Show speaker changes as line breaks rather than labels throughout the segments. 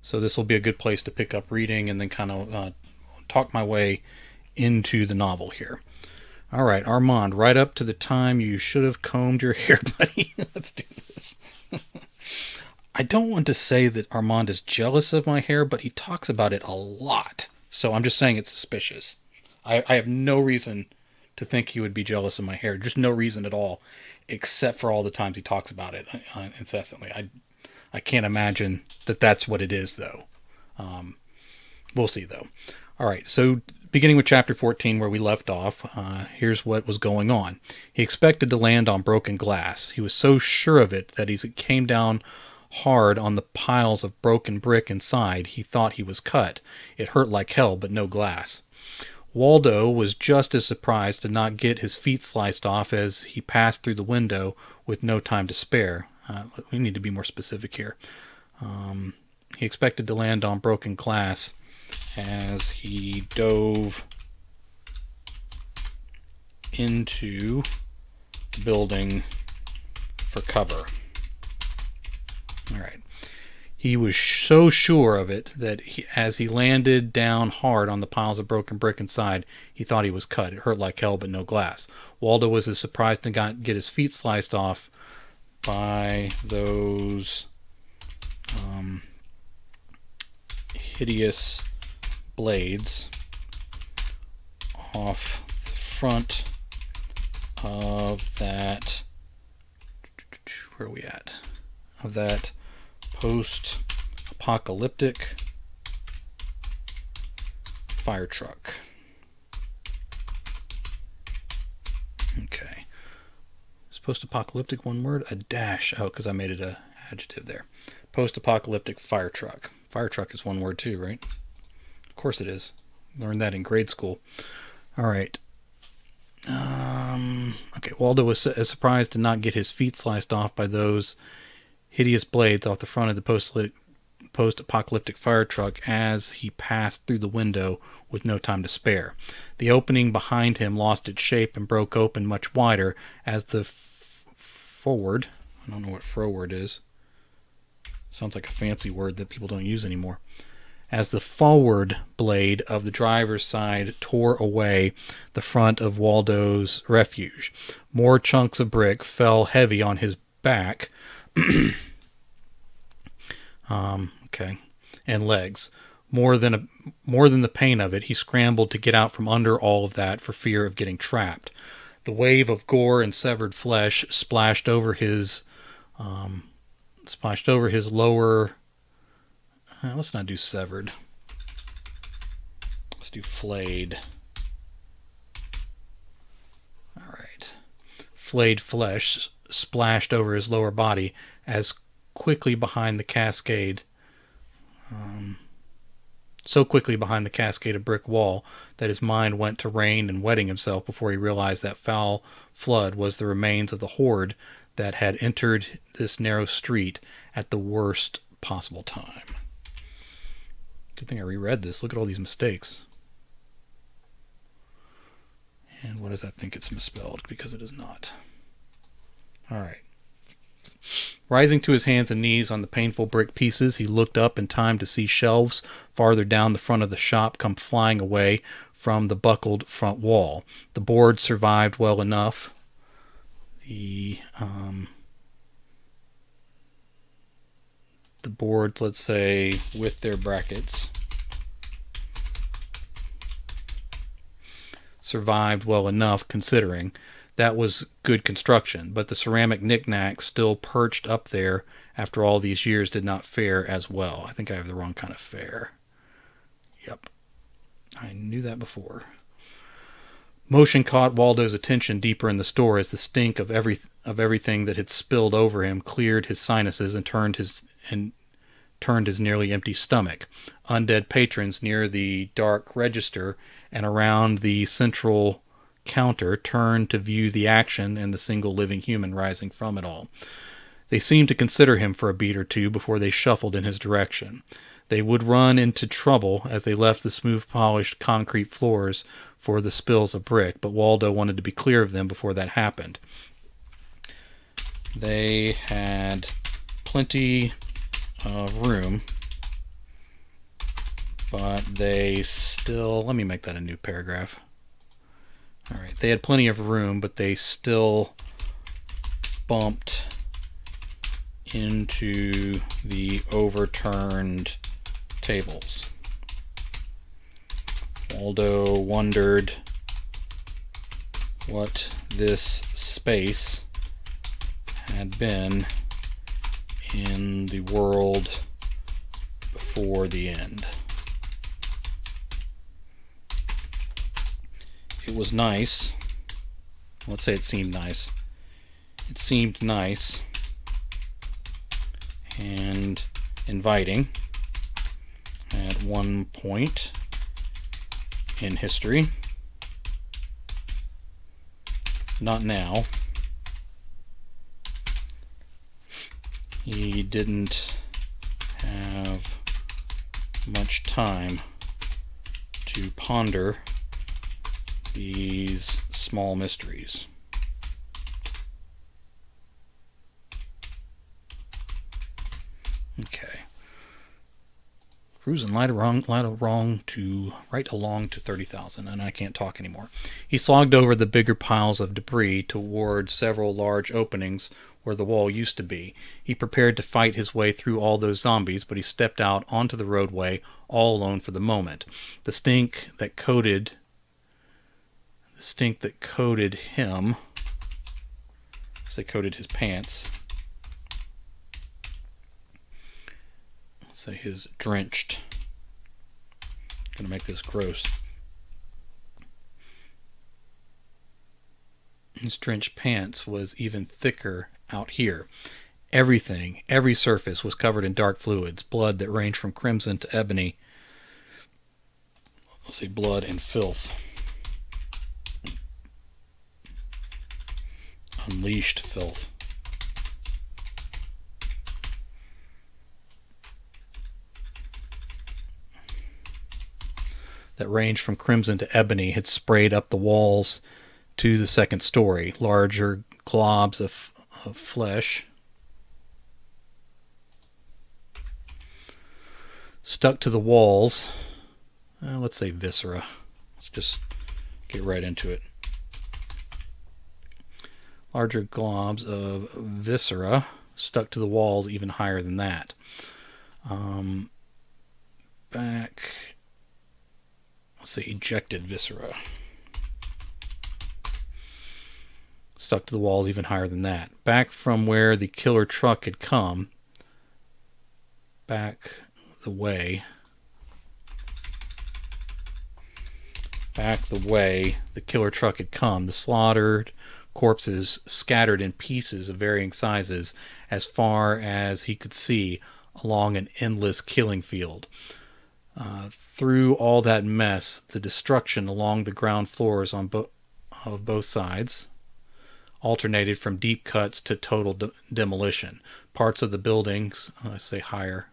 So this will be a good place to pick up reading and then kind of talk my way into the novel here. All right, Armand, right up to the time you should have combed your hair, buddy. Let's do this. I don't want to say that Armand is jealous of my hair, but he talks about it a lot. So I'm just saying it's suspicious. I have no reason to think he would be jealous of my hair. Just no reason at all, except for all the times he talks about it incessantly. I can't imagine that that's what it is, though. We'll see, though. All right, so beginning with chapter 14, where we left off, here's what was going on. He expected to land on broken glass. He was so sure of it that as it came down hard on the piles of broken brick inside, he thought he was cut. It hurt like hell, but no glass. Waldo was just as surprised to not get his feet sliced off as he passed through the window with no time to spare. We need to be more specific here. He expected to land on broken glass as he dove into the building for cover. All right. He was so sure of it that as he landed down hard on the piles of broken brick inside, he thought he was cut. It hurt like hell, but no glass. Waldo was as surprised to get his feet sliced off by those hideous blades off the front of that. Where are we at? Of that post-apocalyptic fire truck. Okay. Is post-apocalyptic one word? A dash. Oh, because I made it a adjective there. Post-apocalyptic fire truck. Fire truck is one word too, right? Of course it is. Learned that in grade school. All right. Okay. Waldo was surprised to not get his feet sliced off by those hideous blades off the front of the post-apocalyptic fire truck as he passed through the window with no time to spare. The opening behind him lost its shape and broke open much wider as the forward, I don't know what forward is. Sounds like a fancy word that people don't use anymore. As the forward blade of the driver's side tore away the front of Waldo's refuge. More chunks of brick fell heavy on his back, okay, and legs. More than the pain of it, he scrambled to get out from under all of that for fear of getting trapped. The wave of gore and severed flesh splashed over his lower. Let's not do severed. Let's do flayed. All right. Flayed flesh splashed over his lower body as quickly behind the cascade. So quickly behind the cascaded brick wall that his mind went to rain and wetting himself before he realized that foul flood was the remains of the horde that had entered this narrow street at the worst possible time. Good thing I reread this. Look at all these mistakes. And what does that think it's misspelled? Because it is not. All right. Rising to his hands and knees on the painful brick pieces, he looked up in time to see shelves farther down the front of the shop come flying away from the buckled front wall. The boards survived well enough. The boards, let's say, with their brackets, survived well enough considering. That was good construction, but the ceramic knickknacks still perched up there after all these years did not fare as well. I think I have the wrong kind of fare. Yep. I knew that before. Motion caught Waldo's attention deeper in the store as the stink of everything that had spilled over him cleared his sinuses and turned his nearly empty stomach. Undead patrons near the dark register and around the central counter turned to view the action and the single living human rising from it all. They seemed to consider him for a beat or two before they shuffled in his direction. They would run into trouble as they left the smooth polished concrete floors for the spills of brick, but Waldo wanted to be clear of them before that happened. They had plenty of room but they still... Let me make that a new paragraph. Alright, they had plenty of room, but they still bumped into the overturned tables. Waldo wondered what this space had been in the world before the end. It was nice. Let's say it seemed nice. It seemed nice and inviting at one point in history. Not now. He didn't have much time to ponder these small mysteries. Okay. Cruising right along to 30,000, and I can't talk anymore. He slogged over the bigger piles of debris toward several large openings where the wall used to be. He prepared to fight his way through all those zombies, but he stepped out onto the roadway all alone for the moment. The stink that coated him, say coated his pants, say his drenched, I'm gonna make this gross, his drenched pants was even thicker out here. Everything, every surface was covered in dark fluids, blood that ranged from crimson to ebony. Let's see, blood and filth. Unleashed filth. That ranged from crimson to ebony had sprayed up the walls to the second story. Larger globs of flesh stuck to the walls. Let's say viscera. Let's just get right into it. Larger globs of viscera stuck to the walls even higher than that. Let's say ejected viscera. Stuck to the walls even higher than that. Back from where the killer truck had come. Back the way the killer truck had come. The slaughtered corpses scattered in pieces of varying sizes as far as he could see along an endless killing field. Through all that mess, the destruction along the ground floors of both sides alternated from deep cuts to total demolition. Parts of the buildings, let's say higher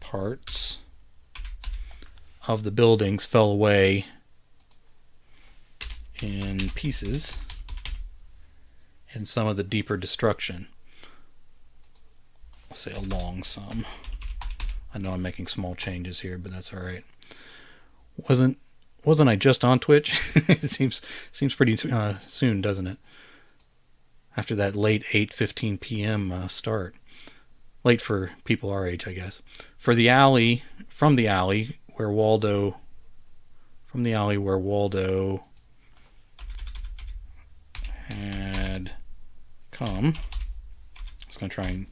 parts of the buildings fell away in pieces in some of the deeper destruction. I'll say along some. I know I'm making small changes here, but that's all right. Wasn't I just on Twitch? It seems pretty soon, doesn't it? After that late 8:15 p.m. Start. Late for people our age, I guess. From the alley where Waldo had come. I was going to try and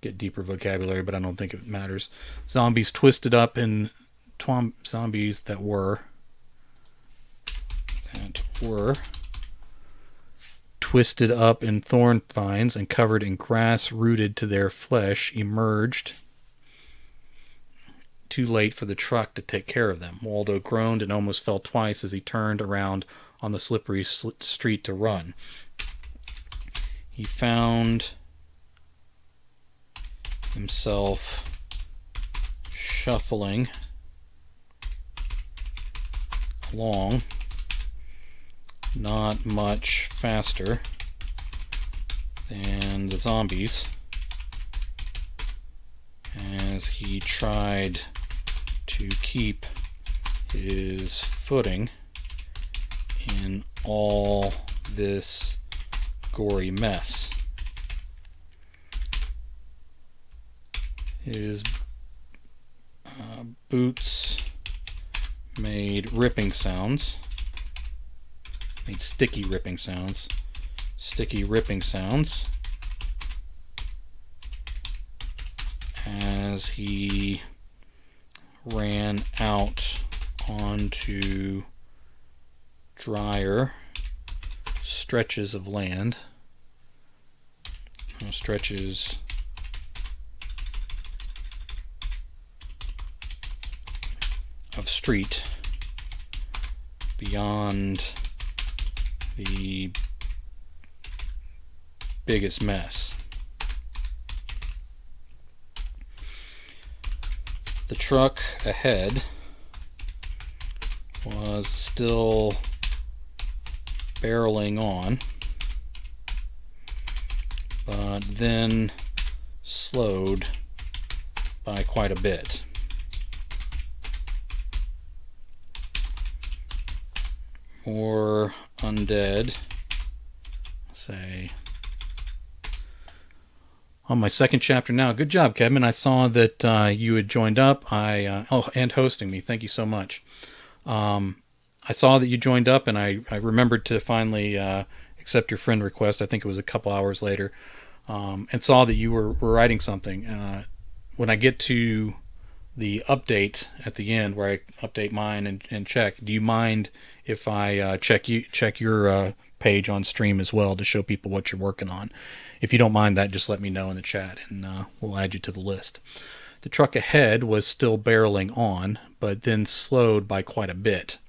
get deeper vocabulary, but I don't think it matters. Zombies twisted up in zombies that were twisted up in thorn vines and covered in grass rooted to their flesh emerged. Too late for the truck to take care of them. Waldo groaned and almost fell twice as he turned around on the slippery street to run. He found himself shuffling along, not much faster than the zombies as he tried to keep his footing in all this gory mess. His boots made ripping sounds, made sticky ripping sounds, as he ran out onto drier stretches of land, stretches of street beyond the biggest mess. The truck ahead was still barreling on, but then slowed by quite a bit. More undead, say, on my second chapter now. Good job, Kevin. I saw that you had joined up. And hosting me. Thank you so much. I saw that you joined up, and I remembered to finally accept your friend request. I think it was a couple hours later, and saw that you were writing something. When I get to the update at the end, where I update mine and check, do you mind if I check your page on stream as well to show people what you're working on? If you don't mind that, just let me know in the chat, and we'll add you to the list. The truck ahead was still barreling on, but then slowed by quite a bit.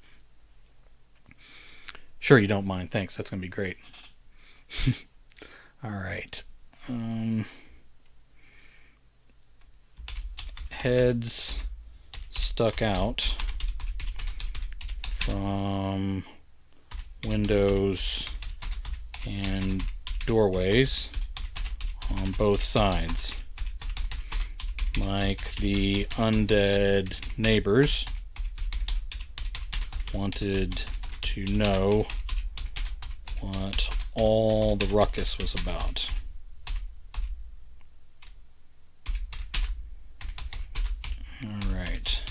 Sure, you don't mind. Thanks. That's going to be great. All right. Heads stuck out from windows and doorways on both sides, like the undead neighbors wanted to know what all the ruckus was about. All right.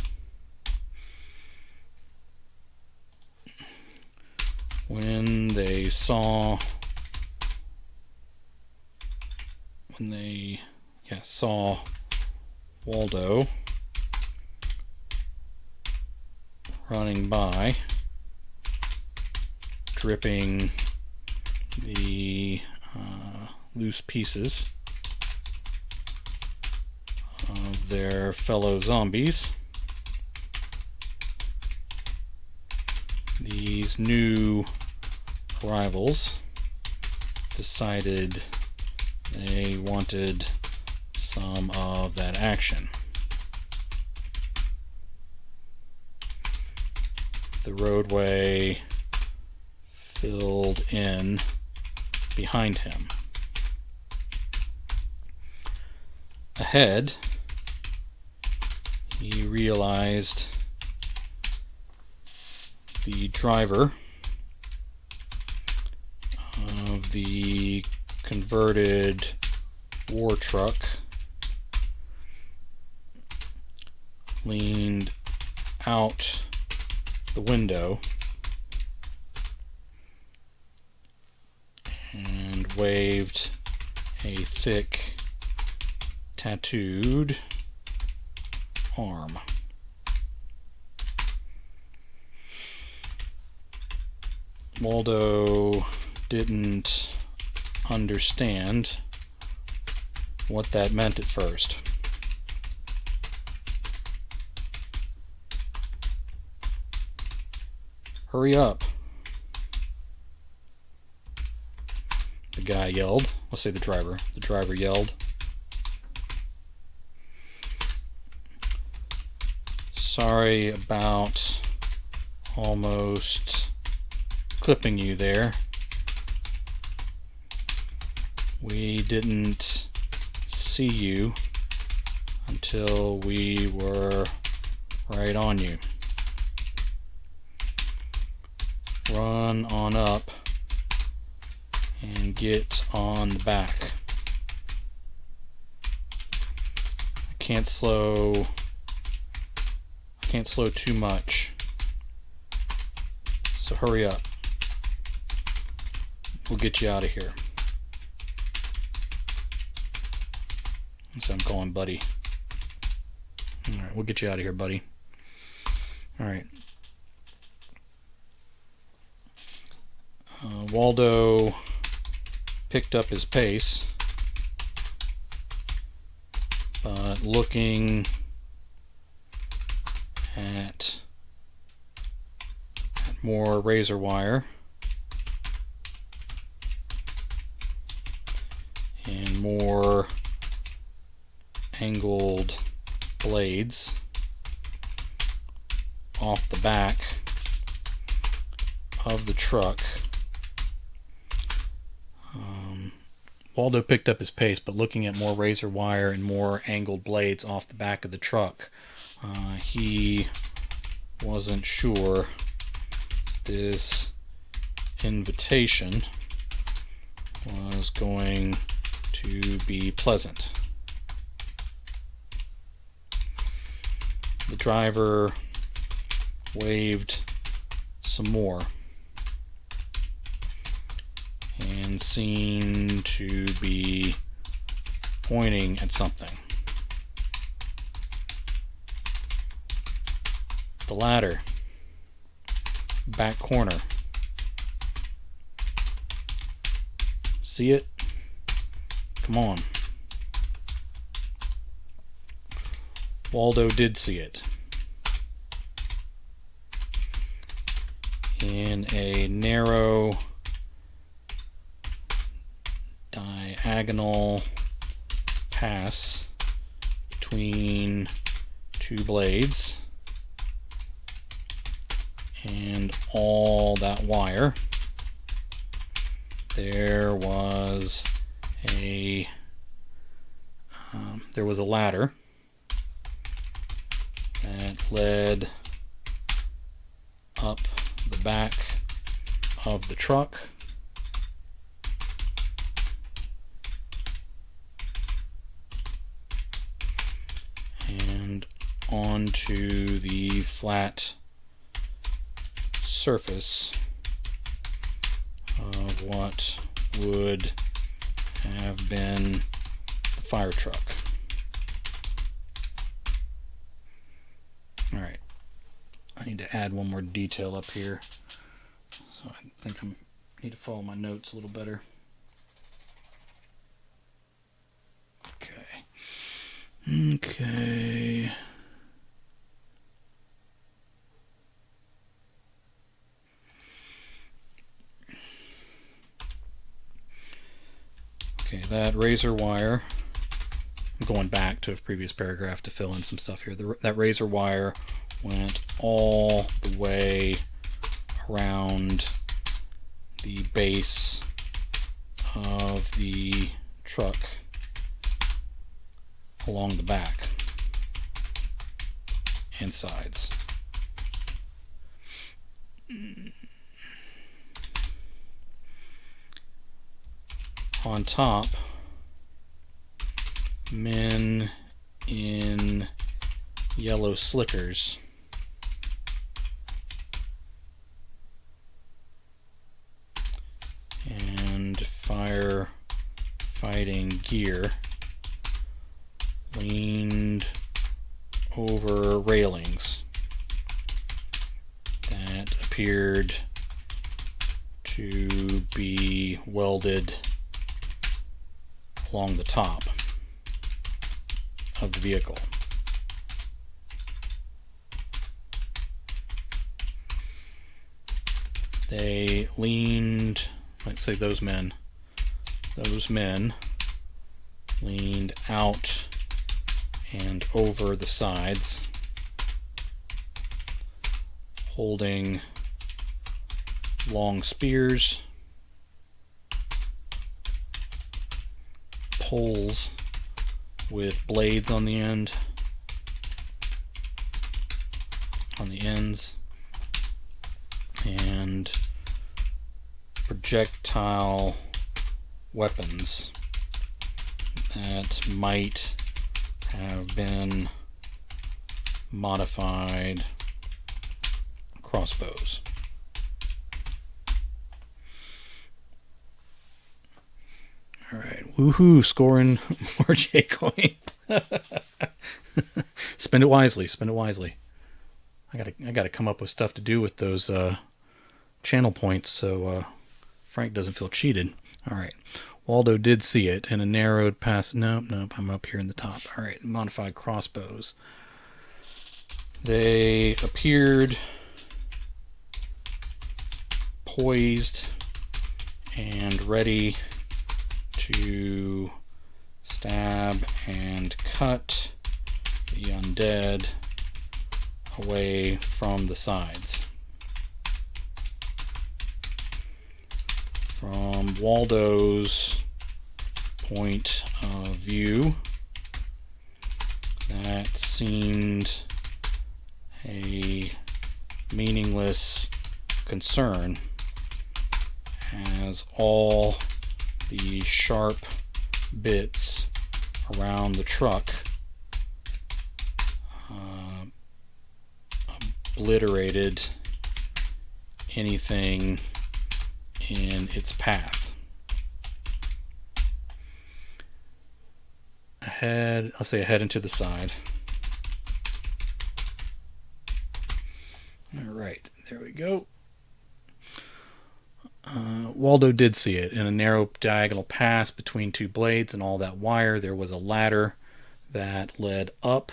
When they saw Waldo running by, dripping the loose pieces of their fellow zombies, these new rivals decided they wanted some of that action. The roadway filled in behind him. Ahead, he realized the driver of the converted war truck leaned out the window and waved a thick, tattooed arm. Waldo didn't understand what that meant at first. Hurry up, the guy yelled. Let's say the driver. The driver yelled. Sorry about almost clipping you there. We didn't see you until we were right on you. Run on up and get on the back. I can't slow too much, so hurry up. We'll get you out of here. So I'm calling buddy. Alright, we'll get you out of here, buddy. Alright. Waldo picked up his pace, but looking at more razor wire and more angled blades off the back of the truck. Waldo picked up his pace, but looking at more razor wire and more angled blades off the back of the truck, he wasn't sure this invitation was going to be pleasant. The driver waved some more and seemed to be pointing at something. The ladder, back corner. See it? Come on. Waldo did see it. In a narrow diagonal pass between two blades, and all that wire, there was a ladder that led up the back of the truck and onto the flat surface of what would have been the fire truck. Alright, I need to add one more detail up here, so I think I need to follow my notes a little better. Okay. Okay, that razor wire, I'm going back to a previous paragraph to fill in some stuff here. That razor wire went all the way around the base of the truck along the back and sides. On top, men in yellow slickers and firefighting gear leaned over railings that appeared to be welded along the top of the vehicle. They leaned, let's say those men leaned out and over the sides, holding long spears, poles with blades on the ends, and projectile weapons that might have been modified crossbows. Alright, woohoo, scoring more J-Coin. Spend it wisely, spend it wisely. I gotta come up with stuff to do with those channel points so Frank doesn't feel cheated. Alright, Waldo did see it in a narrowed pass. Nope, I'm up here in the top. Alright, modified crossbows. They appeared poised and ready to stab and cut the undead away from the sides. From Waldo's point of view, that seemed a meaningless concern, as all the sharp bits around the truck obliterated anything in its path. Ahead, I'll say ahead and to the side. Alright, there we go. Waldo did see it. In a narrow diagonal pass between two blades and all that wire, there was a ladder that led up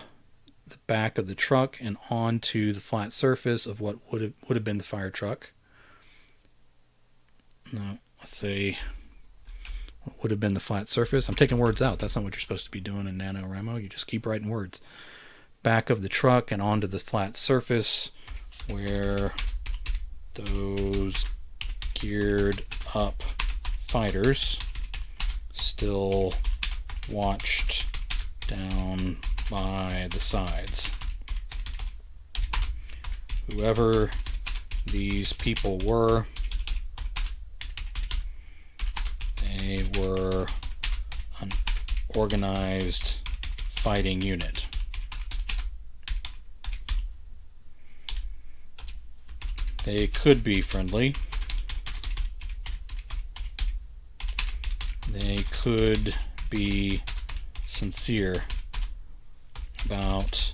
the back of the truck and onto the flat surface of what would have been the fire truck. No, let's say what would have been the flat surface. I'm taking words out. That's not what you're supposed to be doing in NaNoWriMo. You just keep writing words. Back of the truck and onto the flat surface where those geared up fighters still watched down by the sides. Whoever these people were, they were an organized fighting unit. They could be friendly. They could be sincere about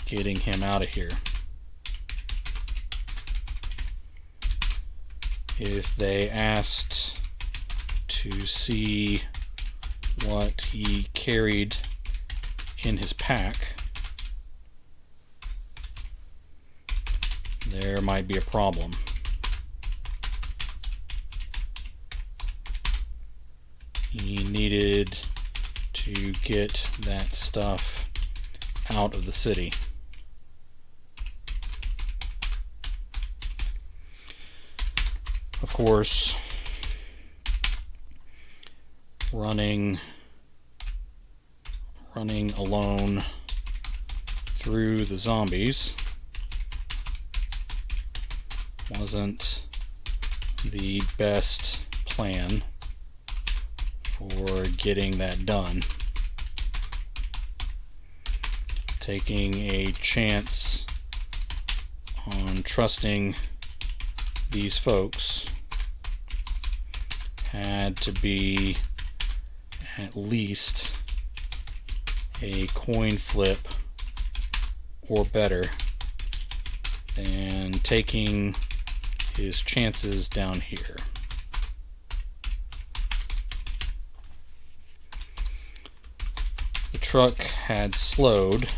getting him out of here. If they asked to see what he carried in his pack, there might be a problem. He needed to get that stuff out of the city. Of course, running alone through the zombies wasn't the best plan for getting that done. Taking a chance on trusting these folks had to be at least a coin flip or better than taking his chances down here. The truck had slowed,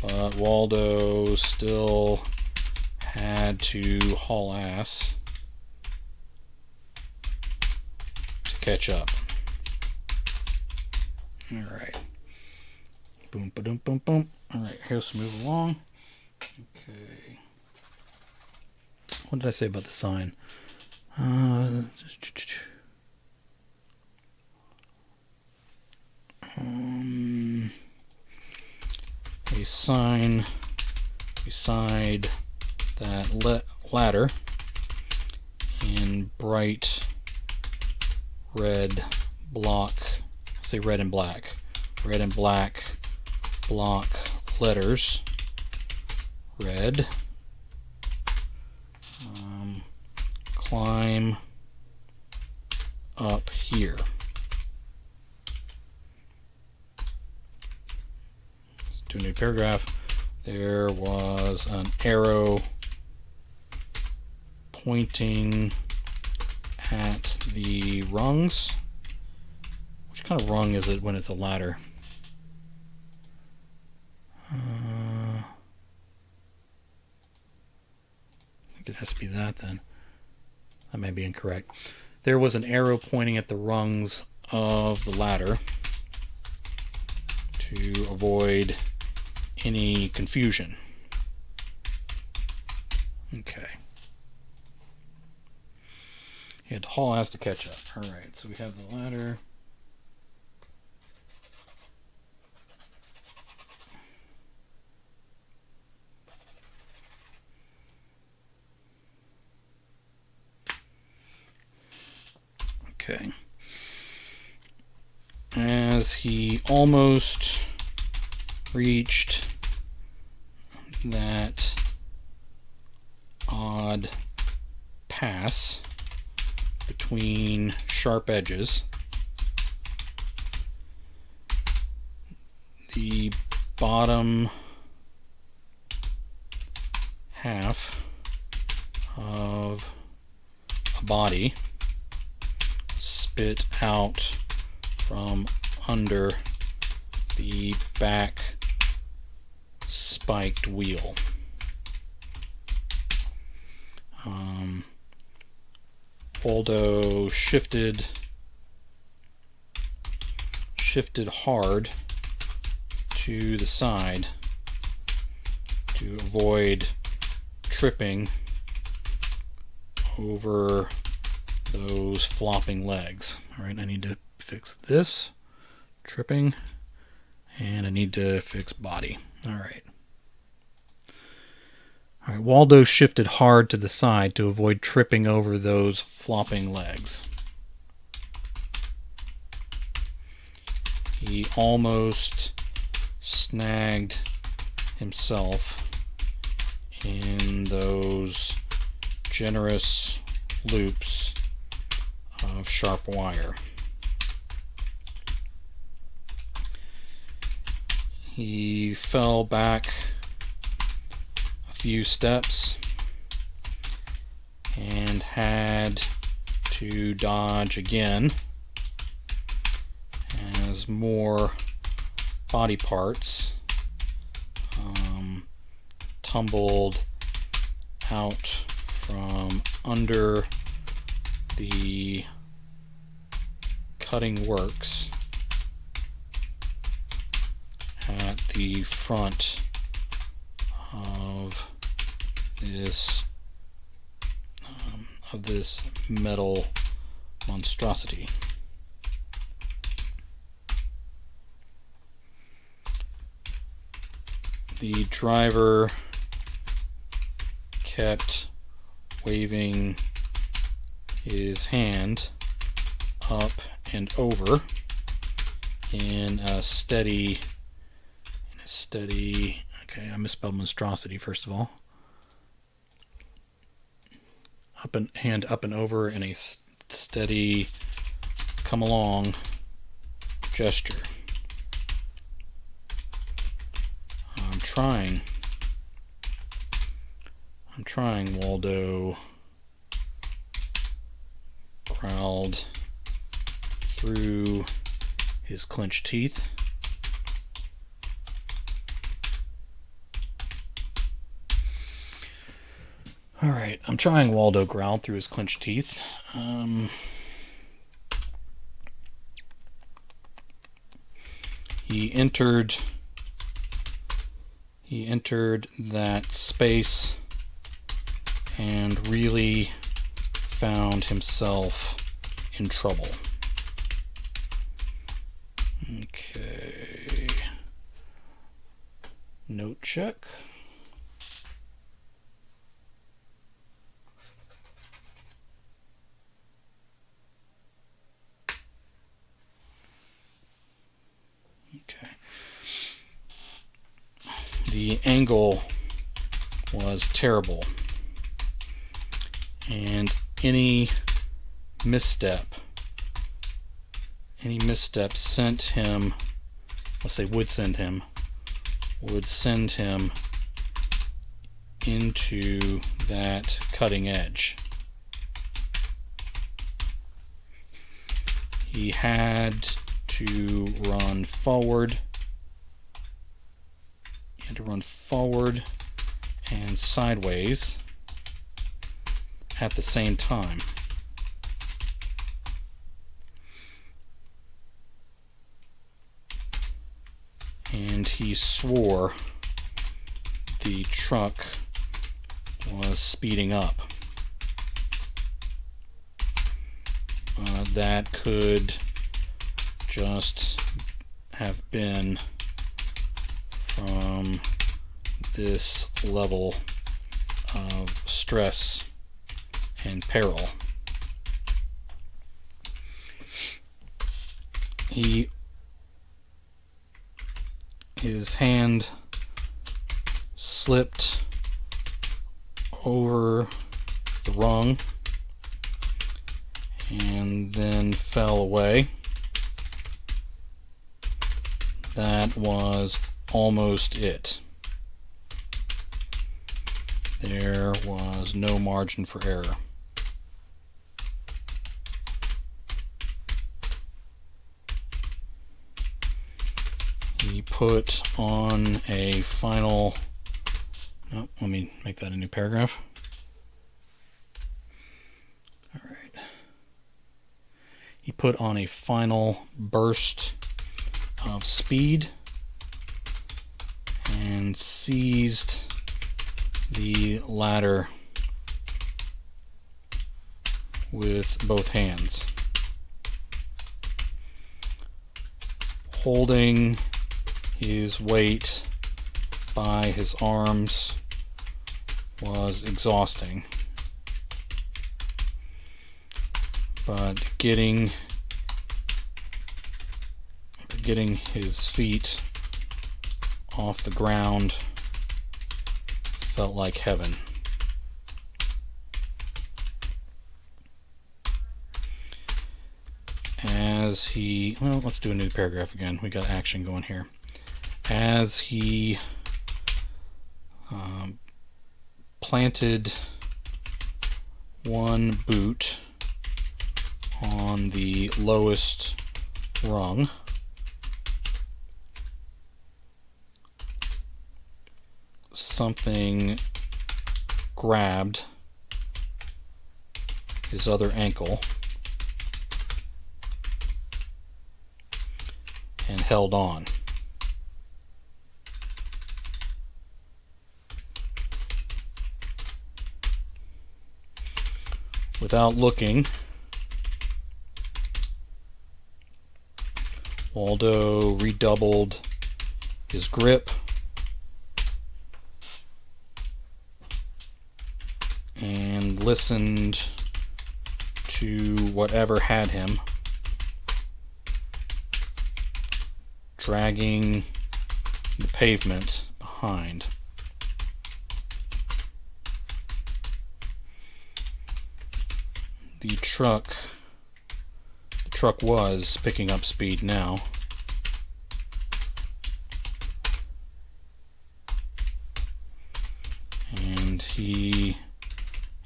but Waldo still had to haul ass to catch up. Alright. Boom, ba-dum, boom, boom. Alright, here's move along. Okay. What did I say about the sign? sign beside that ladder in bright red block, say red and black block letters, red, climb up here. Let's do a new paragraph. There was an arrow pointing at the rungs. Which kind of rung is it when it's a ladder? I think it has to be that then. That may be incorrect. There was an arrow pointing at the rungs of the ladder to avoid any confusion. Okay. Yeah, Hall has to catch up. Alright, so we have the ladder. Okay. As he almost reached that odd pass between sharp edges, the bottom half of a body spit out from under the back spiked wheel. Waldo shifted hard to the side to avoid tripping over those flopping legs. Alright, I need to fix this, tripping, and I need to fix body. Alright. Alright, Waldo shifted hard to the side to avoid tripping over those flopping legs. He almost snagged himself in those generous loops of sharp wire. He fell back a few steps and had to dodge again as more body parts tumbled out from under the cutting works at the front of this metal monstrosity. The driver kept waving his hand up and over in a steady, okay, I misspelled monstrosity first of all. Hand up and over in a steady come along gesture. I'm trying, Waldo growled through his clenched teeth. Alright, I'm trying, Waldo growled through his clenched teeth. He entered that space and really found himself in trouble. Okay. Note check. Okay. The angle was terrible, and any misstep sent him, let's say would send him into that cutting edge. He had to run forward. He had to run forward and sideways at the same time. And he swore the truck was speeding up. That could just have been from this level of stress and peril. His hand slipped over the rung and then fell away. That was almost it. There was no margin for error. He put on a final... No, let me make that a new paragraph. All right. He put on a final burst of speed and seized the ladder with both hands, holding his weight by his arms was exhausting, but getting his feet off the ground felt like heaven. As he, well, let's do a new paragraph again. We got action going here. As he planted one boot on the lowest rung, something grabbed his other ankle and held on. Without looking, Waldo redoubled his grip and listened to whatever had him, dragging the pavement behind. The truck was picking up speed now.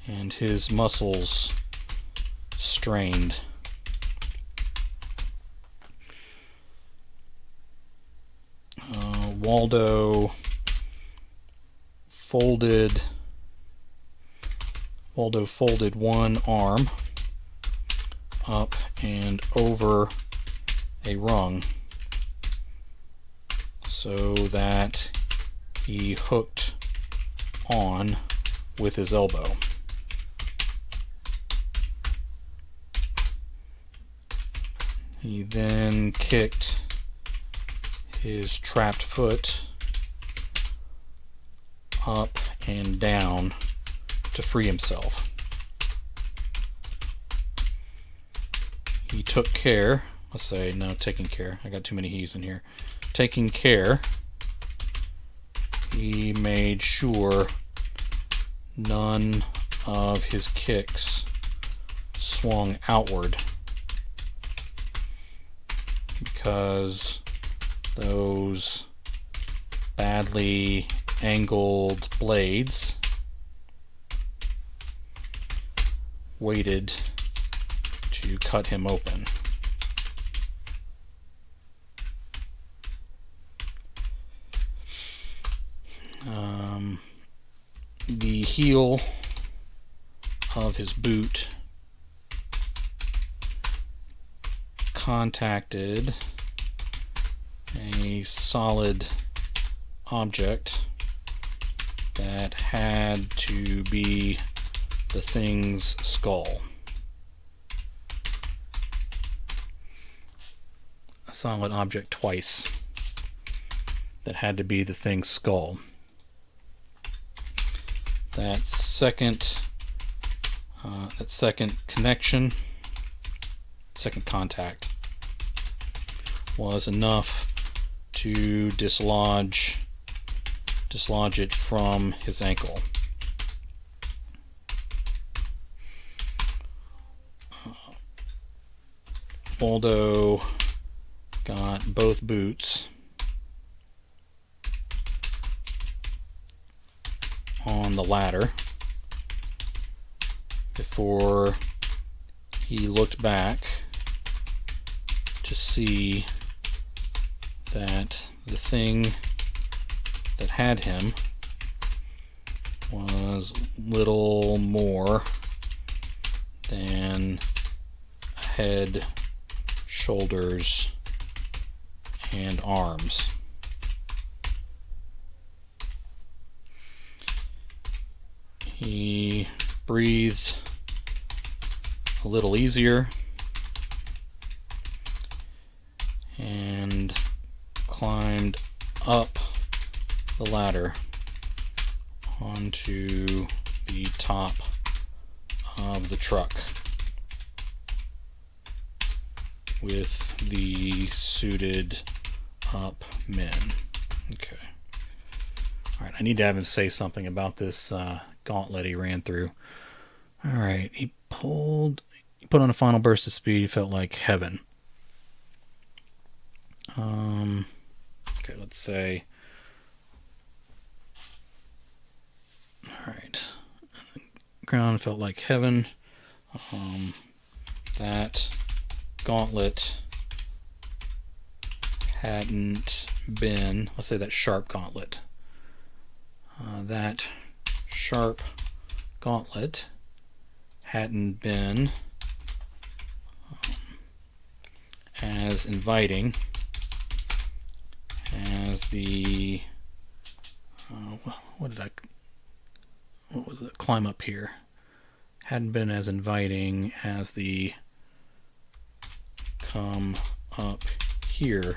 And his muscles strained. Waldo folded one arm up and over a rung so that he hooked on with his elbow. He then kicked his trapped foot up and down to free himself. He took care, let's say, no, taking care. I got too many he's in here. Taking care, he made sure none of his kicks swung outward, because those badly angled blades waited to cut him open. The heel of his boot contacted a solid object that had to be the thing's skull. A solid object twice that had to be the thing's skull. That second connection, second contact, was enough to dislodge it from his ankle. Waldo got both boots on the ladder before he looked back to see that the thing that had him was little more than a head, shoulders, and arms. He breathed a little easier and climbed up the ladder onto the top of the truck with the suited up men. Okay. All right, I need to have him say something about this gauntlet he ran through. All right, he put on a final burst of speed. He felt like heaven. Okay, let's say. All right, ground felt like heaven. That gauntlet hadn't been, let's say that sharp gauntlet. That sharp gauntlet hadn't been as inviting as the what was it? Climb up here. Hadn't been as inviting as the come up here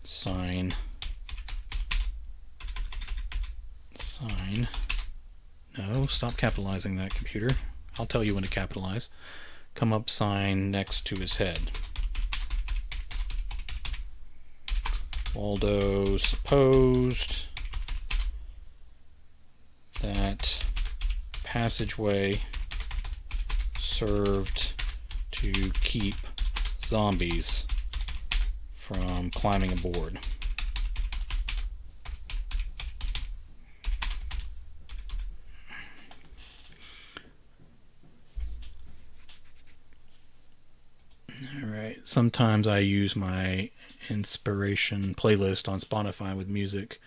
sign. No, stop capitalizing that, computer. I'll tell you when to capitalize. Come up sign next to his head. Waldo supposed that passageway served to keep zombies from climbing aboard. Alright, sometimes I use my inspiration playlist on Spotify with music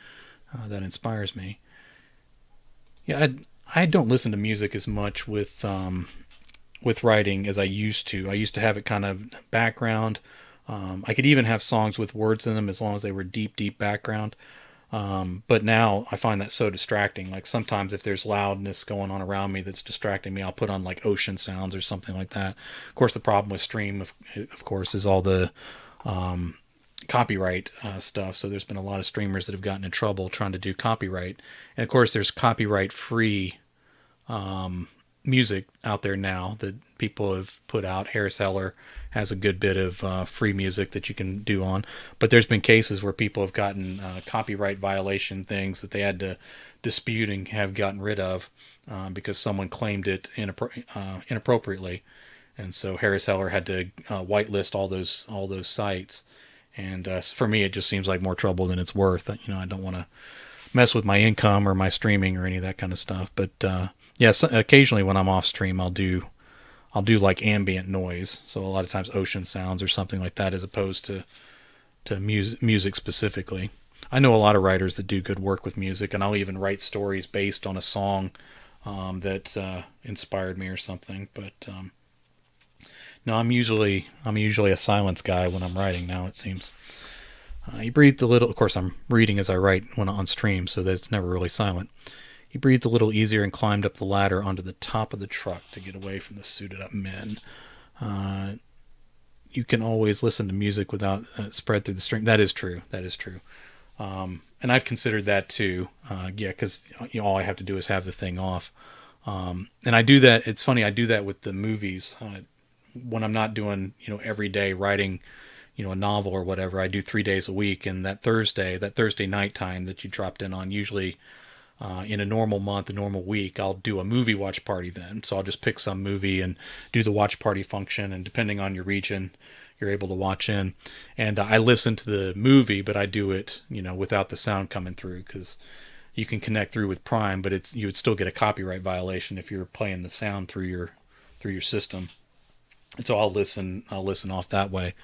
that inspires me. Yeah, I don't listen to music as much with writing as I used to. I used to have it kind of background. I could even have songs with words in them as long as they were deep background. But now I find that so distracting. Like sometimes if there's loudness going on around me that's distracting me, I'll put on like ocean sounds or something like that. Of course, the problem with Stream, of course, is all the copyright stuff. So there's been a lot of streamers that have gotten in trouble trying to do copyright. And of course, there's copyright free music out there now that people have put out. Harris Heller has a good bit of free music that you can do on. But there's been cases where people have gotten copyright violation things that they had to dispute and have gotten rid of because someone claimed it inappropriately. And so Harris Heller had to whitelist all those sites. And for me, it just seems like more trouble than it's worth. I don't want to mess with my income or my streaming or any of that kind of stuff. But yes, occasionally when I'm off stream, I'll do like ambient noise. So a lot of times ocean sounds or something like that, as opposed to music specifically. I know a lot of writers that do good work with music, and I'll even write stories based on a song that inspired me or something. But no, I'm usually a silence guy when I'm writing now. It seems. He breathed a little. Of course, I'm reading as I write when on stream, so that it's never really silent. He breathed a little easier and climbed up the ladder onto the top of the truck to get away from the suited-up men. You can always listen to music without spread through the string. That is true. That is true. And I've considered that too. Yeah, because all I have to do is have the thing off. And I do that. It's funny. I do that with the movies. When I'm not doing, every day writing, a novel or whatever, I do 3 days a week. And that Thursday night time that you dropped in on, usually in a normal month, a normal week, I'll do a movie watch party then. So I'll just pick some movie and do the watch party function. And depending on your region, you're able to watch in. And I listen to the movie, but I do it, without the sound coming through, because you can connect through with Prime, but you would still get a copyright violation if you're playing the sound through your system. And so I'll listen off that way.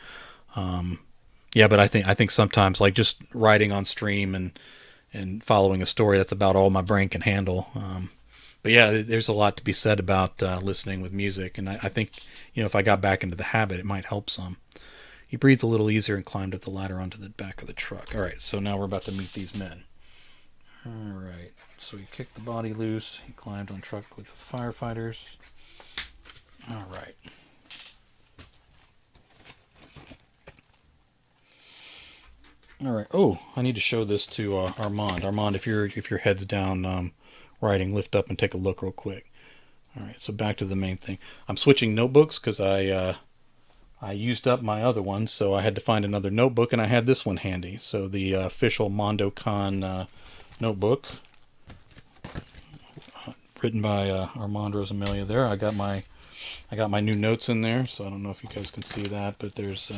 Yeah, but I think sometimes, like, just writing on stream and following a story, that's about all my brain can handle. But yeah, there's a lot to be said about listening with music, and I think if I got back into the habit, it might help some. He breathed a little easier and climbed up the ladder onto the back of the truck. All right, so now we're about to meet these men. All right, so he kicked the body loose. He climbed on truck with the firefighters. All right. All right. Oh, I need to show this to Armand. Armand, if your head's down writing, lift up and take a look real quick. All right. So back to the main thing. I'm switching notebooks because I used up my other one, so I had to find another notebook, and I had this one handy. So the official MondoCon notebook, written by Armand Rosamilia. There, I got my new notes in there, so I don't know if you guys can see that, but there's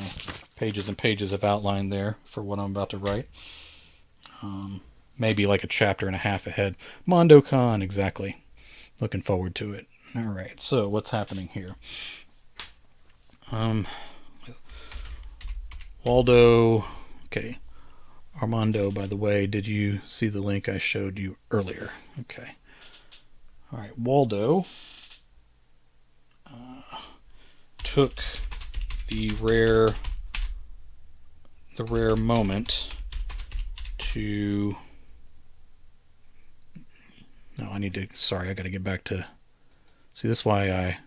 pages and pages of outline there for what I'm about to write. Maybe like a chapter and a half ahead. MondoCon, exactly. Looking forward to it. All right, so what's happening here? Waldo, okay. Armando, by the way, did you see the link I showed you earlier? Okay. All right, Waldo took the rare moment to. No, I got to get back to. See, this is why I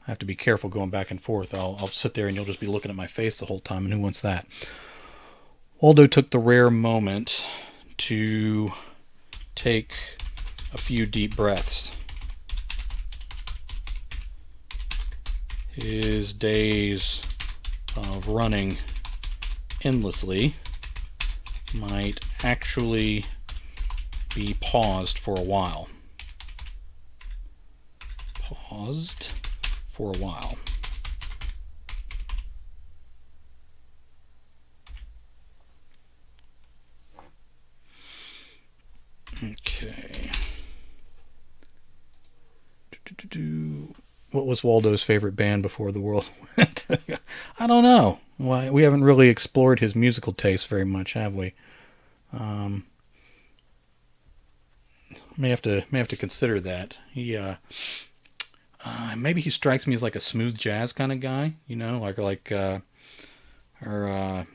have to be careful going back and forth. I'll sit there and you'll just be looking at my face the whole time, and who wants that? Waldo took the rare moment to take a few deep breaths. His days of running endlessly might actually be paused for a while. Paused for a while. Okay. What was Waldo's favorite band before the world went? I don't know. Why we haven't really explored his musical taste very much, have we? May have to consider that. He maybe he strikes me as like a smooth jazz kind of guy, or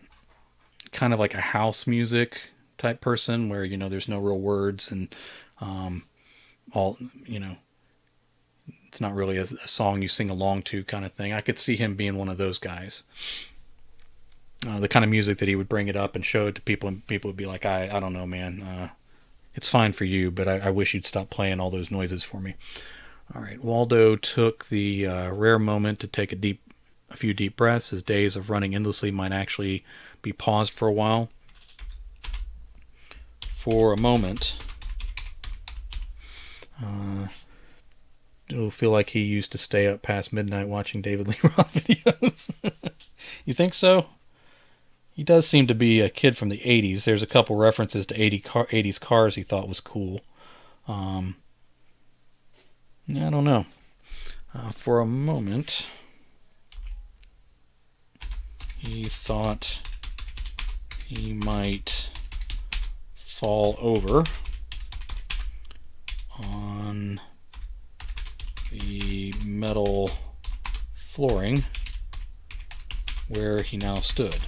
kind of like a house music type person where there's no real words and all it's not really a song you sing along to kind of thing. I could see him being one of those guys. the kind of music that he would bring it up and show it to people, and people would be like, I don't know, man. It's fine for you, but I wish you'd stop playing all those noises for me. All right, Waldo took the rare moment to take a few deep breaths. His days of running endlessly might actually be paused for a while. For a moment, it'll feel like he used to stay up past midnight watching David Lee Roth videos. You think so? He does seem to be a kid from the 80s. There's a couple references to 80s cars he thought was cool. I don't know. For a moment, he thought he might fall over on the metal flooring where he now stood.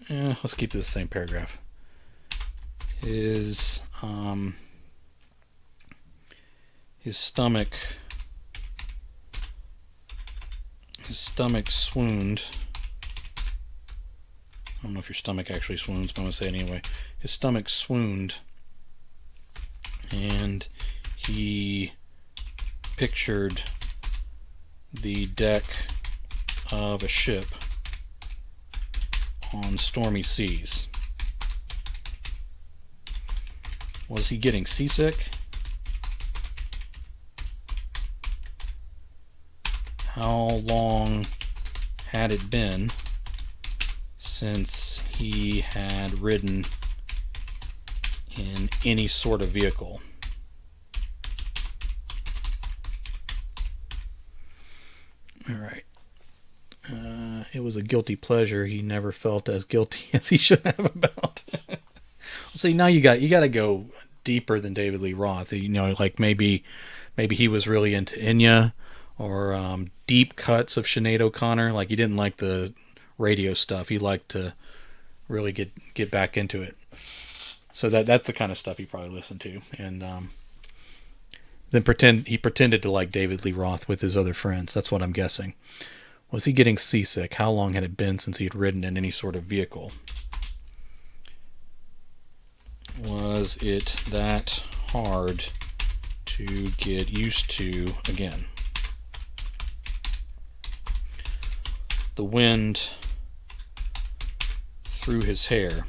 Let's keep this the same paragraph. His stomach swooned. I don't know if your stomach actually swoons, but I'm going to say it anyway. His stomach swooned, and he pictured the deck of a ship on stormy seas. Was he getting seasick? How long had it been since he had ridden in any sort of vehicle? All right. It was a guilty pleasure he never felt as guilty as he should have about. See, now you got to go deeper than David Lee Roth. You know, like maybe he was really into Enya, or deep cuts of Sinead O'Connor. Like, he didn't like the radio stuff. He liked to really get back into it. So that's the kind of stuff he probably listened to. And then he pretended to like David Lee Roth with his other friends. That's what I'm guessing. Was he getting seasick? How long had it been since he had ridden in any sort of vehicle? Was it that hard to get used to again? The wind through his hair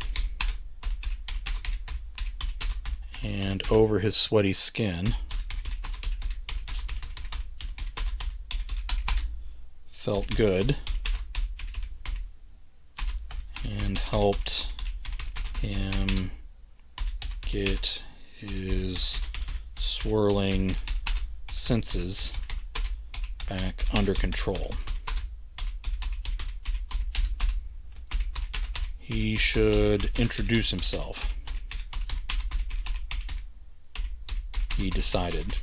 and over his sweaty skin felt good and helped him get his swirling senses back under control. He should introduce himself, he decided.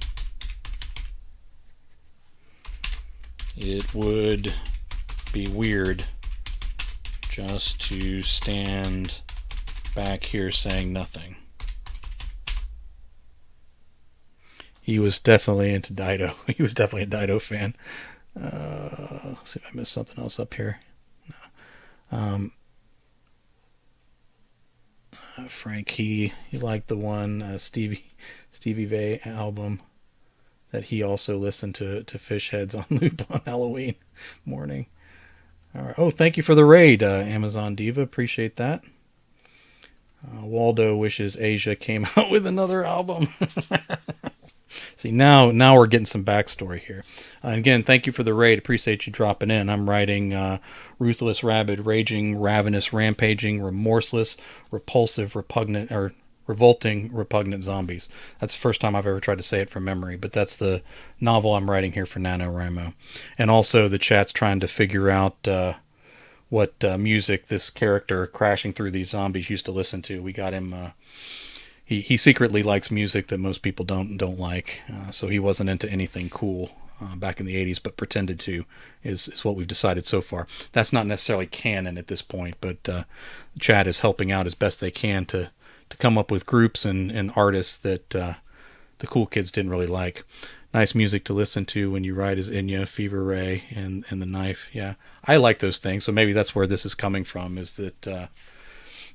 It would be weird just to stand back here saying nothing. He was definitely into Dido. He was definitely a Dido fan. Let's see if I missed something else up here. No. Frank, he liked the one Stevie Vai album that he also listened to Fish Heads on loop on Halloween morning. All right. Oh, thank you for the raid, Amazon Diva. Appreciate that. Waldo wishes Asia came out with another album. See, now we're getting some backstory here. And again, thank you for the raid. Appreciate you dropping in. I'm writing Ruthless, Rabid, Raging, Ravenous, Rampaging, Remorseless, Repulsive, Repugnant, or Revolting, Repugnant Zombies. That's the first time I've ever tried to say it from memory, but that's the novel I'm writing here for NaNoWriMo. And also the chat's trying to figure out what music this character crashing through these zombies used to listen to. We got him... He secretly likes music that most people don't like, so he wasn't into anything cool back in the 80s, but pretended to, is what we've decided so far. That's not necessarily canon at this point, but Chad is helping out as best they can to come up with groups and artists that the cool kids didn't really like. nice music to listen to when you ride as Inya, Fever Ray, and the knife. Yeah, I like those things. So maybe that's where this is coming from. Is that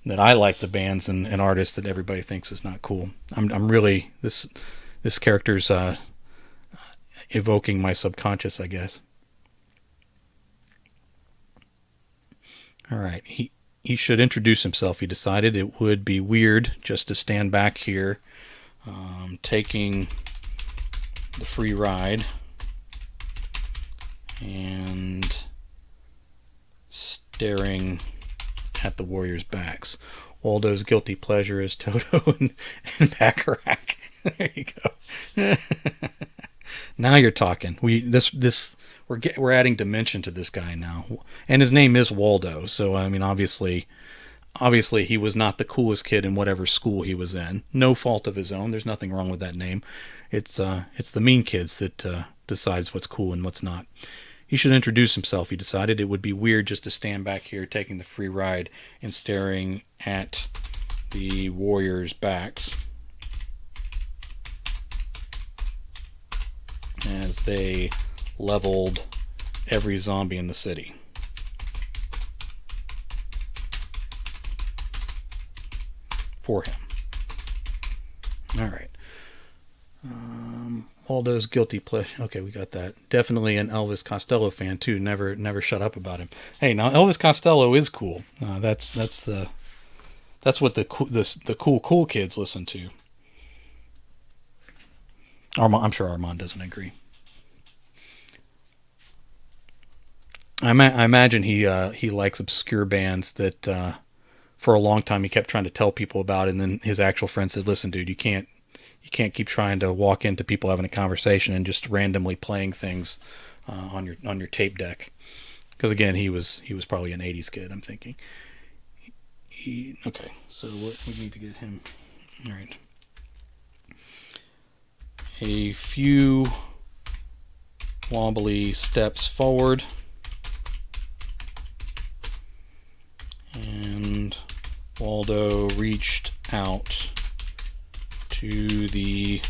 that I like the bands and artists that everybody thinks is not cool. I'm really this character's evoking my subconscious, I guess. All right, he should introduce himself. He decided it would be weird just to stand back here, taking the free ride and staring at the warriors' backs. Waldo's guilty pleasure is Toto and Bacharach. There you go. Now you're talking. We're adding dimension to this guy now, and his name is Waldo. So I mean, obviously he was not the coolest kid in whatever school he was in. No fault of his own. There's nothing wrong with that name. It's the mean kids that decides what's cool and what's not. He should introduce himself. He decided it would be weird just to stand back here taking the free ride and staring at the warriors' backs as they leveled every zombie in the city. For him. All right. Waldo's guilty pleasure. Okay, we got that. Definitely an Elvis Costello fan too. Never shut up about him. Hey, now Elvis Costello is cool. That's what the cool kids listen to. I'm sure Armand doesn't agree. I imagine he likes obscure bands that for a long time he kept trying to tell people about, and then his actual friend said, "Listen, dude, you can't keep trying to walk into people having a conversation and just randomly playing things on your tape deck." Because again, he was probably an '80s kid. I'm thinking. Okay, so what we need to get him. All right. A few wobbly steps forward, and Waldo reached out to the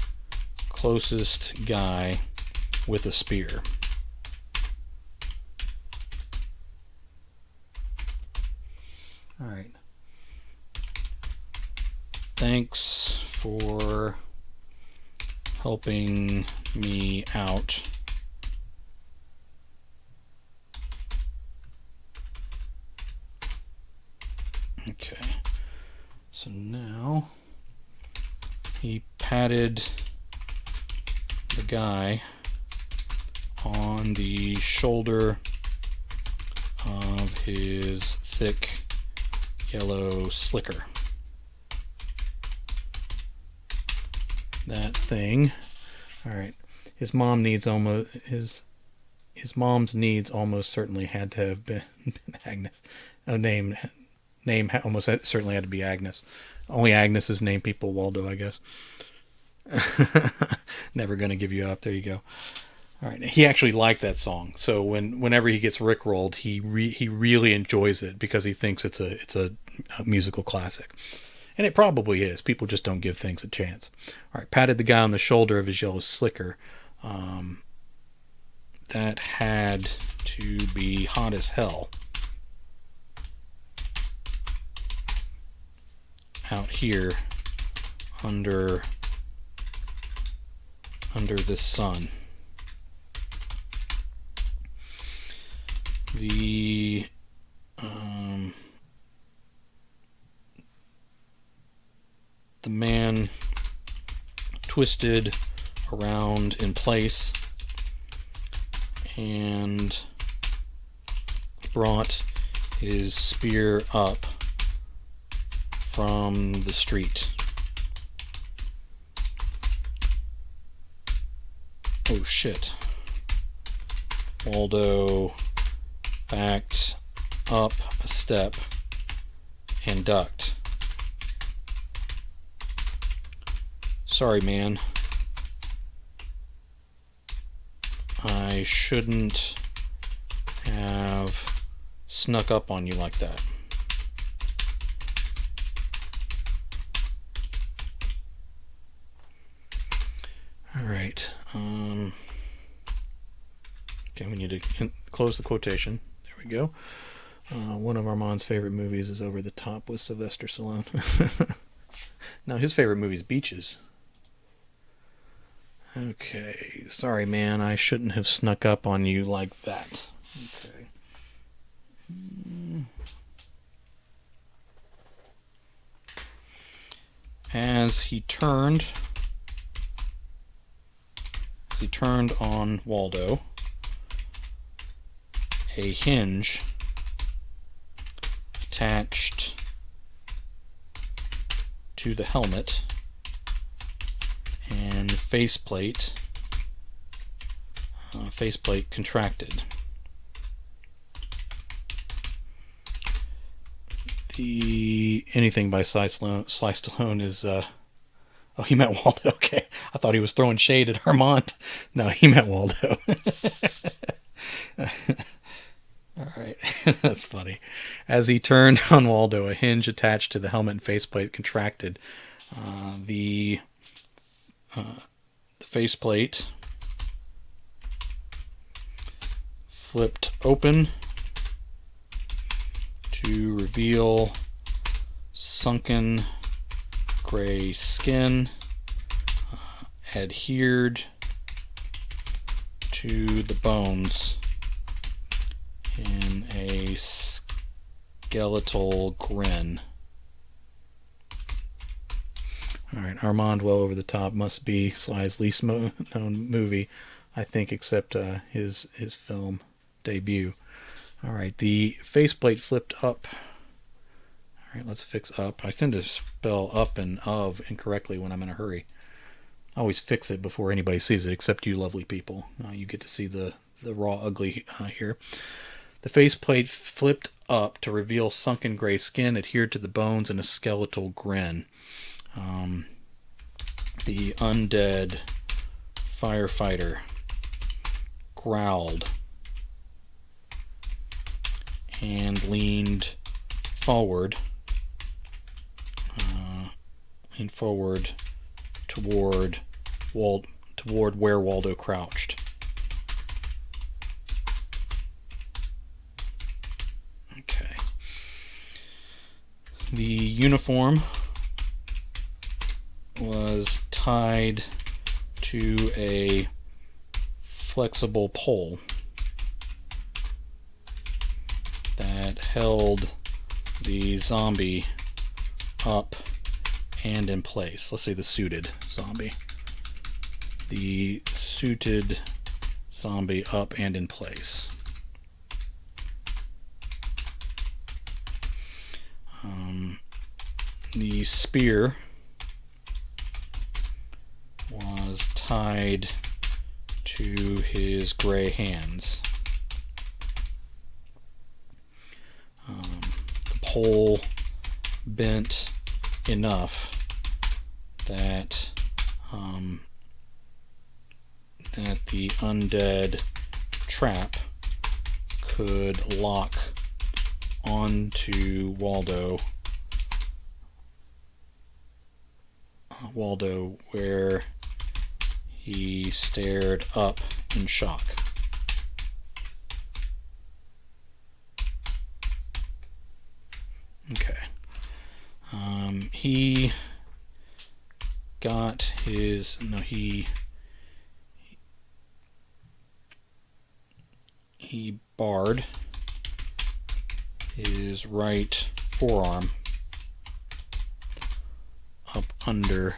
closest guy with a spear. All right. Thanks for helping me out. Okay. So now he patted the guy on the shoulder of his thick yellow slicker. That thing. All right. His mom's needs almost certainly had to have been Agnes. Name almost certainly had to be Agnes. Only Agnes's name people Waldo, I guess. Never gonna give you up. There you go. All right. He actually liked that song. So whenever he gets rickrolled, he really enjoys it because he thinks it's a musical classic. And it probably is. People just don't give things a chance. All right, patted the guy on the shoulder of his yellow slicker. That had to be hot as hell out here under the sun. The man twisted around in place and brought his spear up from the street. Oh shit. Waldo backed up a step and ducked. Sorry, man. I shouldn't have snuck up on you like that. All right. Okay, we need to close the quotation. There we go. One of Armand's favorite movies is Over the Top with Sylvester Stallone. Now, his favorite movie is Beaches. Okay, sorry, man. I shouldn't have snuck up on you like that. Okay. As he turned on Waldo, a hinge attached to the helmet and faceplate contracted. The anything by Sly Stallone is oh, he meant Waldo. Okay, I thought he was throwing shade at Armand. No, he meant Waldo. All right, that's funny. As he turned on Waldo, a hinge attached to the helmet and faceplate contracted. The faceplate flipped open to reveal sunken gray skin adhered to the bones in a skeletal grin. Alright, Armand, well over the top, must be Sly's least known movie, I think, except his film debut. Alright, the faceplate flipped up. Alright, let's fix up. I tend to spell up and of incorrectly when I'm in a hurry. I always fix it before anybody sees it, except you lovely people. You get to see the raw ugly here. The faceplate flipped up to reveal sunken gray skin adhered to the bones and a skeletal grin. The undead firefighter growled and leaned forward toward where Waldo crouched. Okay. The uniform was tied to a flexible pole that held the zombie up and in place. Let's say the suited zombie. The suited zombie up and in place. The spear was tied to his gray hands. The pole bent enough that the undead trap could lock onto Waldo where he stared up in shock. Okay. He got his... No, he barred his right forearm up under.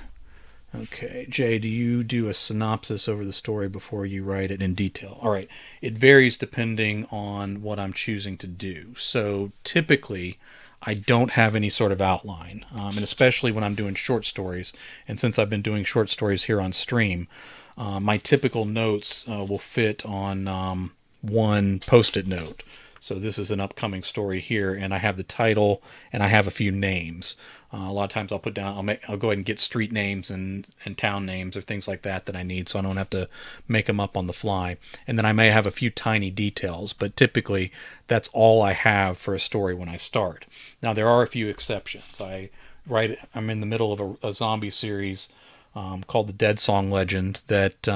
Okay, Jay, do you do a synopsis over the story before you write it in detail? All right, it varies depending on what I'm choosing to do. So typically, I don't have any sort of outline, and especially when I'm doing short stories. And since I've been doing short stories here on stream, my typical notes will fit on one post-it note. So this is an upcoming story here, and I have the title, and I have a few names. A lot of times I'll put down, I'll go ahead and get street names and town names or things like that I need, so I don't have to make them up on the fly. And then I may have a few tiny details, but typically that's all I have for a story when I start. Now there are a few exceptions. I'm in the middle of a zombie series called The Dead Song Legend that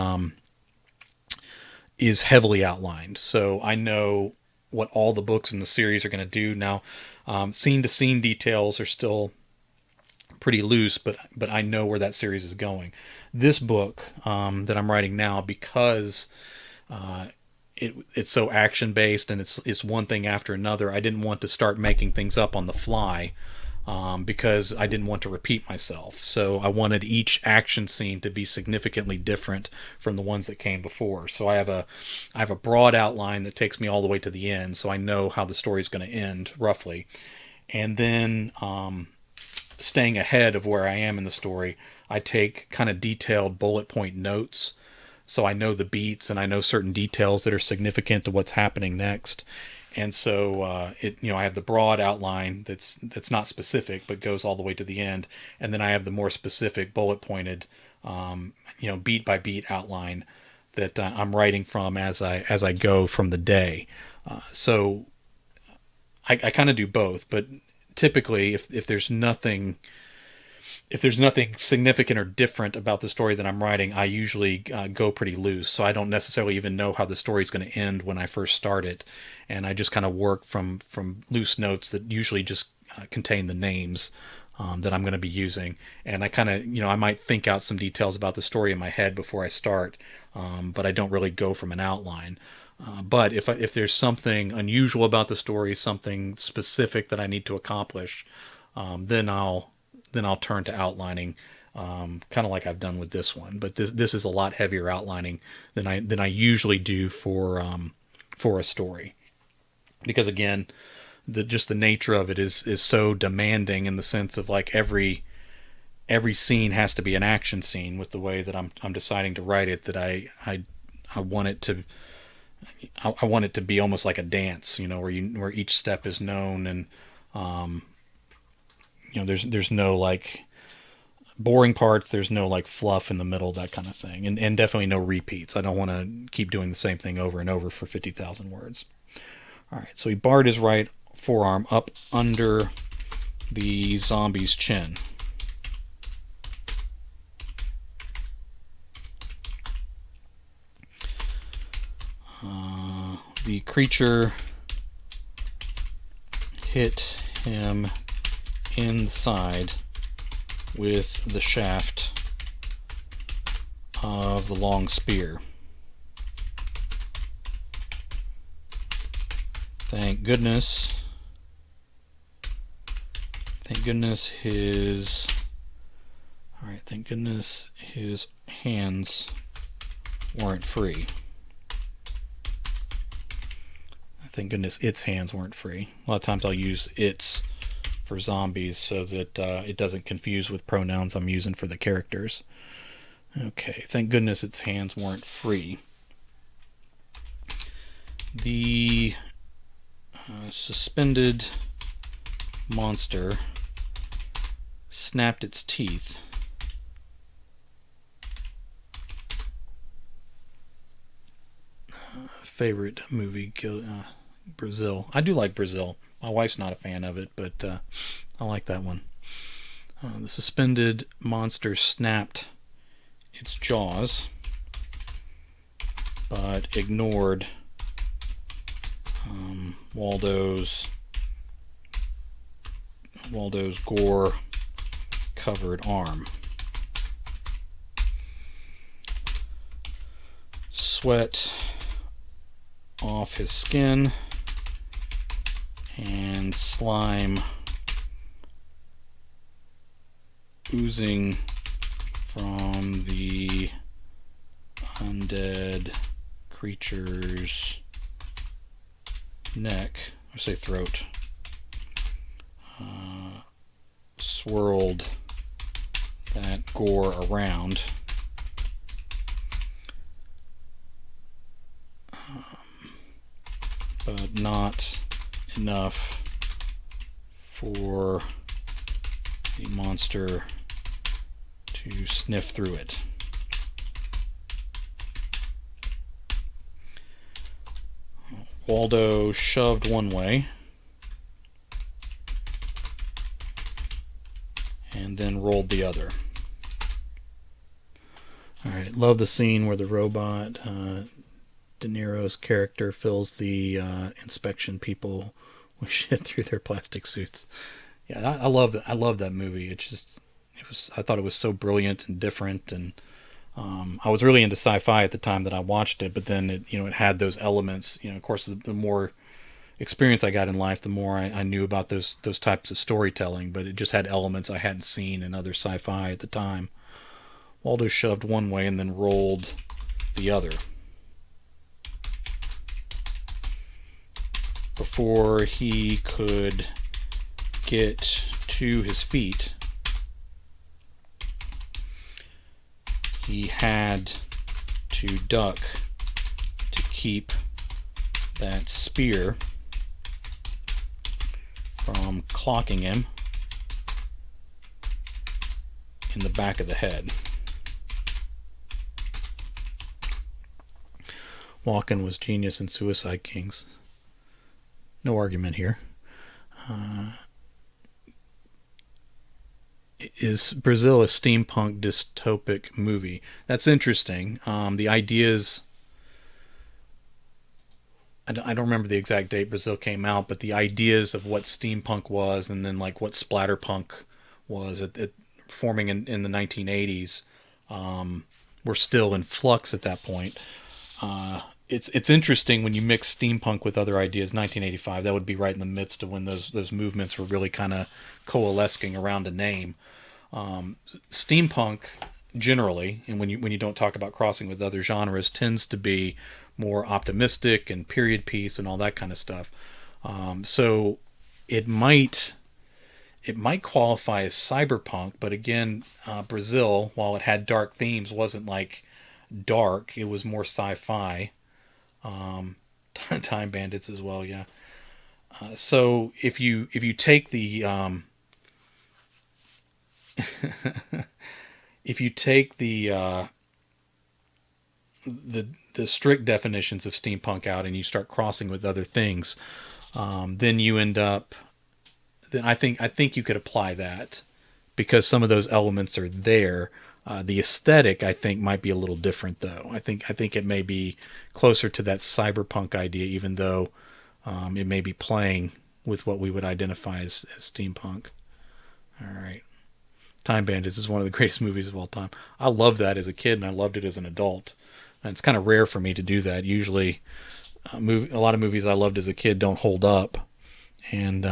is heavily outlined. So I know what all the books in the series are going to do. Now, scene to scene details are still pretty loose, but I know where that series is going. This book that I'm writing now, because it's so action based and it's one thing after another, I didn't want to start making things up on the fly. Because I didn't want to repeat myself. So I wanted each action scene to be significantly different from the ones that came before. So I have a broad outline that takes me all the way to the end, so I know how the story is going to end roughly. And then staying ahead of where I am in the story, I take kind of detailed bullet point notes, so I know the beats and I know certain details that are significant to what's happening next. And so I have the broad outline that's not specific but goes all the way to the end, and then I have the more specific bullet pointed, beat by beat outline that I'm writing from as I go from the day. So I kind of do both, but typically if there's nothing significant or different about the story that I'm writing, I usually go pretty loose. So I don't necessarily even know how the story is going to end when I first start it. And I just kind of work from loose notes that usually just contain the names that I'm going to be using. And I kind of, I might think out some details about the story in my head before I start, but I don't really go from an outline. But if there's something unusual about the story, something specific that I need to accomplish, then I'll turn to outlining, kind of like I've done with this one. But this is a lot heavier outlining than I usually do for a story, because again, the nature of it is so demanding, in the sense of like every scene has to be an action scene with the way that I'm deciding to write it. That I want it to. I want it to be almost like a dance, where each step is known, and there's no like boring parts, there's no like fluff in the middle, that kind of thing, and definitely no repeats. I don't want to keep doing the same thing over and over for 50,000 words. All right, so he barred his right forearm up under the zombie's chin. The creature hit him inside with the shaft of the long spear. Thank goodness his hands weren't free. Thank goodness its hands weren't free. A lot of times I'll use its for zombies so that it doesn't confuse with pronouns I'm using for the characters. Okay, thank goodness its hands weren't free. The suspended monster snapped its teeth favorite movie, Brazil. I do like Brazil. My wife's not a fan of it, but I like that one. The suspended monster snapped its jaws, but ignored Waldo's gore-covered arm. Sweat off his skin and slime oozing from the undead creature's neck, or say throat, swirled that gore around. But not enough for the monster to sniff through it. Waldo shoved one way and then rolled the other. Alright, love the scene where the robot De Niro's character fills the inspection people with shit through their plastic suits. Yeah, I love that. I love that movie. It was. I thought it was so brilliant and different, and I was really into sci-fi at the time that I watched it. But then it had those elements. Of course, the more experience I got in life, the more I knew about those types of storytelling. But it just had elements I hadn't seen in other sci-fi at the time. Waldo shoved one way and then rolled the other. Before he could get to his feet, he had to duck to keep that spear from clocking him in the back of the head. Walken was genius in Suicide Kings. No argument here. Is Brazil a steampunk dystopic movie? That's interesting. The ideas... I don't remember the exact date Brazil came out, but the ideas of what steampunk was and then like what splatterpunk was forming in the 1980s were still in flux at that point. It's interesting when you mix steampunk with other ideas. 1985, that would be right in the midst of when those movements were really kind of coalescing around a name. Steampunk generally, and when you don't talk about crossing with other genres, tends to be more optimistic and period piece and all that kind of stuff. So it might qualify as cyberpunk, but again, Brazil, while it had dark themes, wasn't like dark. It was more sci-fi. Time Bandits as well, yeah. So if you take the if you take the strict definitions of steampunk out and you start crossing with other things, then you end up. Then I think you could apply that because some of those elements are there. The aesthetic, I think, might be a little different, though. I think it may be closer to that cyberpunk idea, even though it may be playing with what we would identify as steampunk. All right. Time Bandits is one of the greatest movies of all time. I loved that as a kid, and I loved it as an adult. And it's kind of rare for me to do that. Usually, a lot of movies I loved as a kid don't hold up. And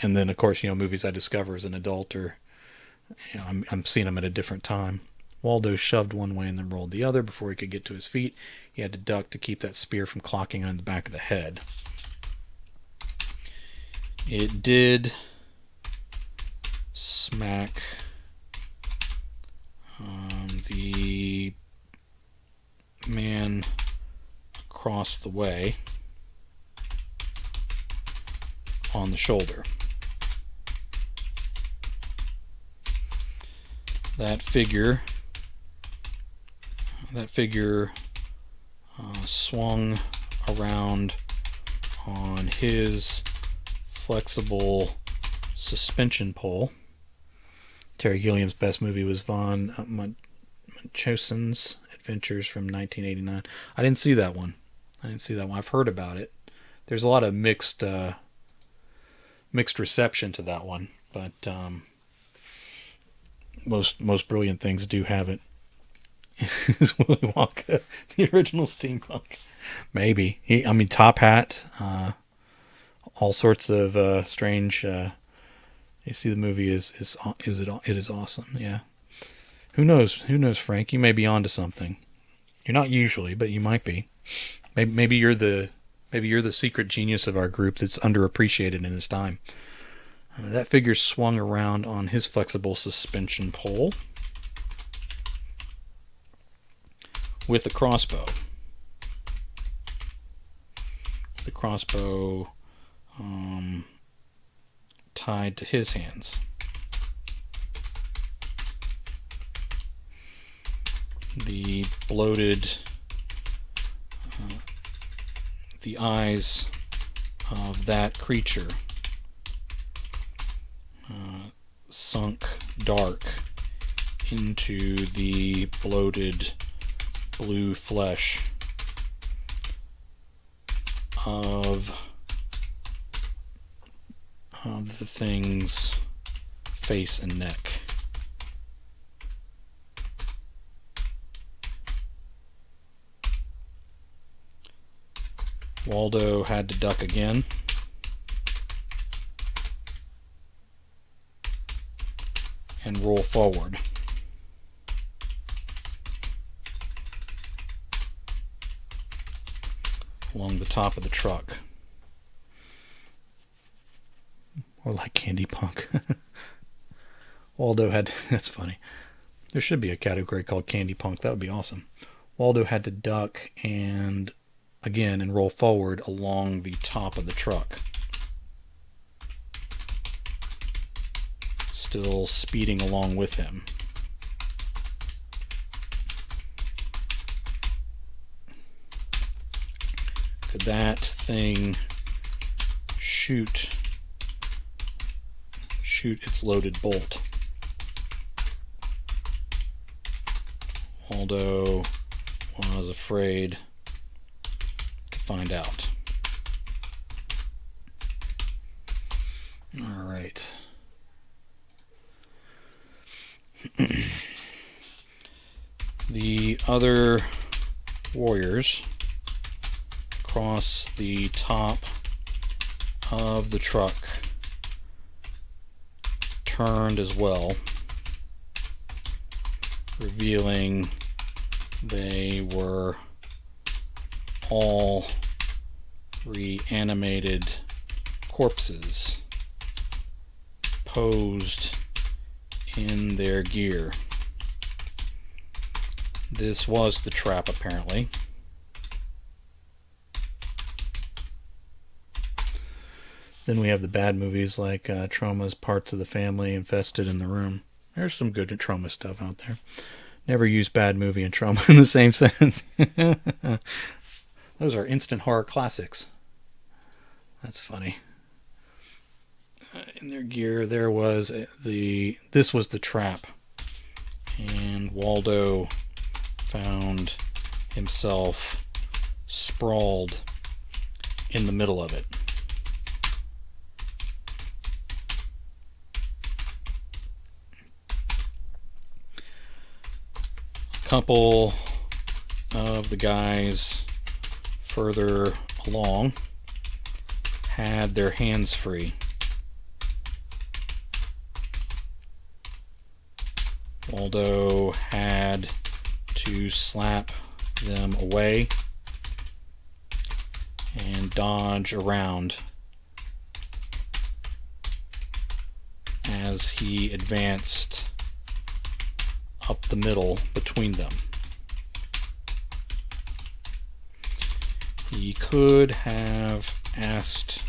then, of course, movies I discover as an adult are... I'm seeing him at a different time. Waldo shoved one way and then rolled the other. Before he could get to his feet, he had to duck to keep that spear from clocking on the back of the head. It did smack the man across the way on the shoulder. That figure swung around on his flexible suspension pole. Terry Gilliam's best movie was Von Munchausen's Adventures from 1989. I didn't see that one. I've heard about it. There's a lot of mixed reception to that one, but most brilliant things do have it. Is Willy Wonka the original steampunk? Maybe. Top Hat, all sorts of strange. You see, the movie it is awesome. Yeah. Who knows, Frank? You may be onto something. You're not usually, but you might be. Maybe you're the secret genius of our group that's underappreciated in his time. That figure swung around on his flexible suspension pole with a crossbow. The crossbow tied to his hands. The bloated, the eyes of that creature sunk dark into the bloated blue flesh of the thing's face and neck. Waldo had to duck again. And roll forward. Along the top of the truck. Or like Candy Punk. Waldo had... That's funny. There should be a category called Candy Punk. That would be awesome. Waldo had to duck and... again, and roll forward along the top of the truck. Still speeding along with him. Could that thing shoot its loaded bolt? Waldo was afraid to find out. All right. The other warriors cross the top of the truck, turned as well, revealing they were all reanimated corpses posed in their gear. This was the trap, apparently. Then we have the bad movies like Trauma's Parts of the Family, Infested in the Room. There's some good Trauma stuff out there. Never use bad movie and Trauma in the same sentence. Those are instant horror classics. That's funny. In their gear, there was this was the trap, and Waldo found himself sprawled in the middle of it. A couple of the guys further along had their hands free. Waldo had to slap them away and dodge around as he advanced up the middle between them. He could have asked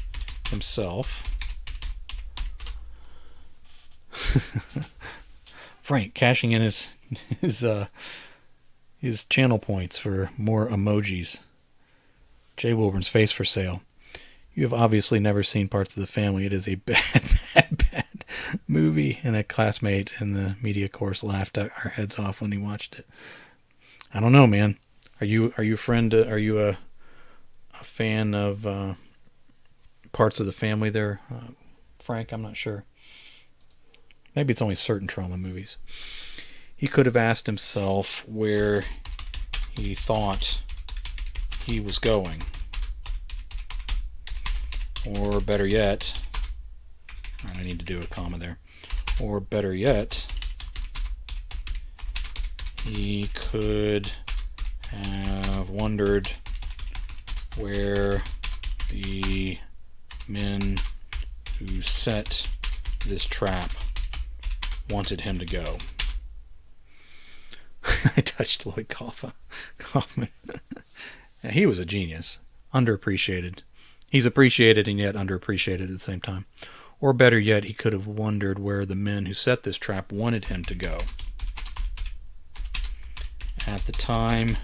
himself Frank cashing in his channel points for more emojis. Jay Wilburn's face for sale. You have obviously never seen Parts of the Family. It is a bad movie. And a classmate in the media course laughed our heads off when he watched it. I don't know, man. Are you a friend? Are you a fan of Parts of the Family there, Frank? I'm not sure. Maybe it's only certain Trauma movies. He could have asked himself where he thought he was going. Or better yet, I need to do a comma there. Or better yet, he could have wondered where the men who set this trap wanted him to go. I touched Lloyd Kaufman. Yeah, he was a genius. Underappreciated. He's appreciated and yet underappreciated at the same time. Or better yet, he could have wondered where the men who set this trap wanted him to go. At the time,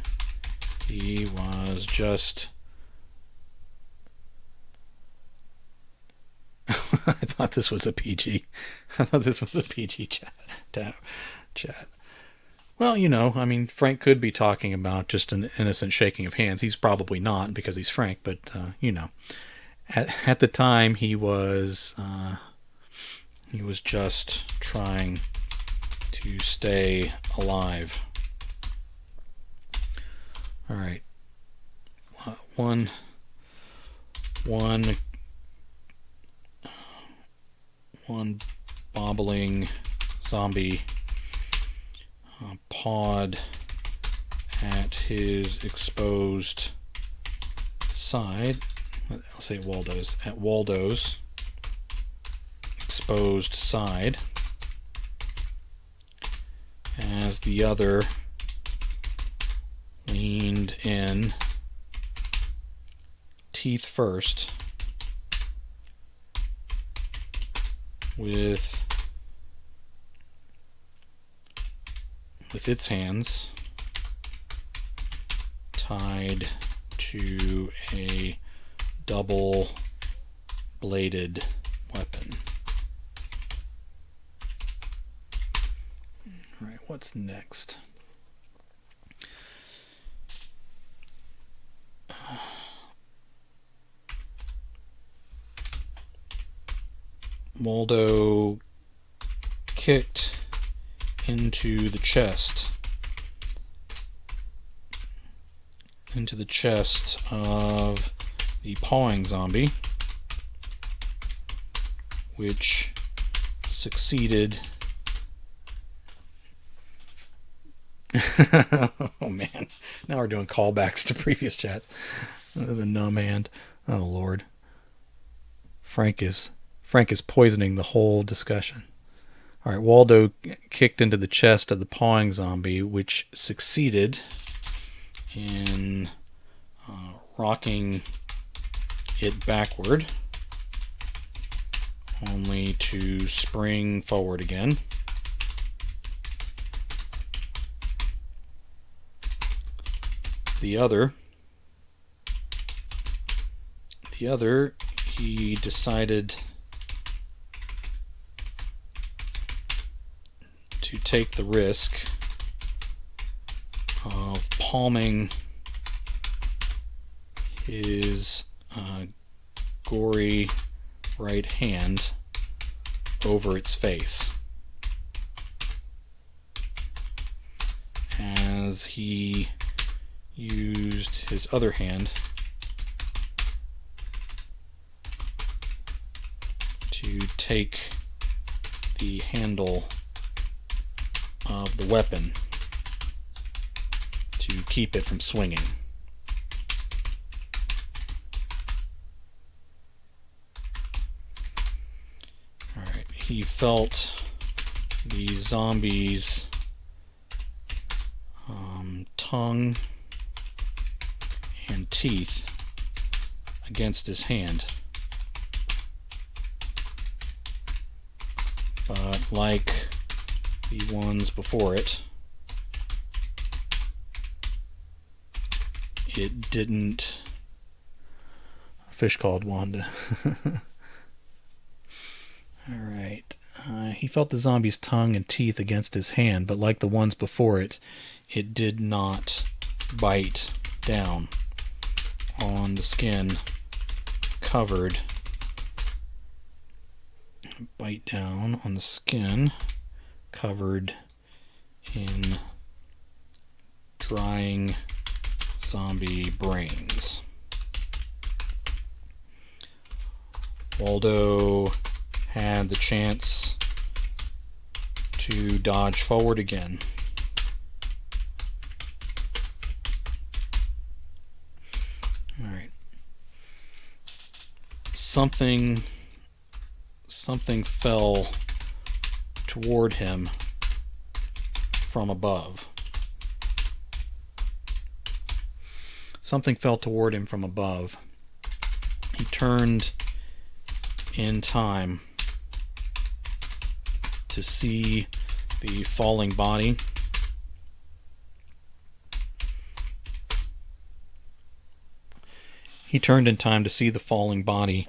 he was just... I thought this was a PG. I thought this was a PG chat. Well, I mean, Frank could be talking about just an innocent shaking of hands. He's probably not because he's Frank, but at the time he was just trying to stay alive. All right, one bobbling zombie pawed at his exposed side. I'll say Waldo's. At Waldo's exposed side, as the other leaned in, teeth first, with its hands tied to a double-bladed weapon. All right, what's next? Waldo kicked into the chest of the pawing zombie, which succeeded. Oh man, now we're doing callbacks to previous chats. The numb hand. Oh Lord. Frank is poisoning the whole discussion. All right, Waldo kicked into the chest of the pawing zombie, which succeeded in rocking it backward, only to spring forward again. The other, he decided to take the risk of palming his gory right hand over its face as he used his other hand to take the handle of the weapon to keep it from swinging. Alright, he felt the zombie's tongue and teeth against his hand. But like the ones before it, it didn't. A fish called Wanda. Alright. He felt the zombie's tongue and teeth against his hand, but like the ones before it, it did not bite down on the skin covered. Bite down on the skin covered in drying zombie brains. Waldo had the chance to dodge forward again. Alright. Something fell toward him from above. Something fell toward him from above. He turned in time to see the falling body. He turned in time to see the falling body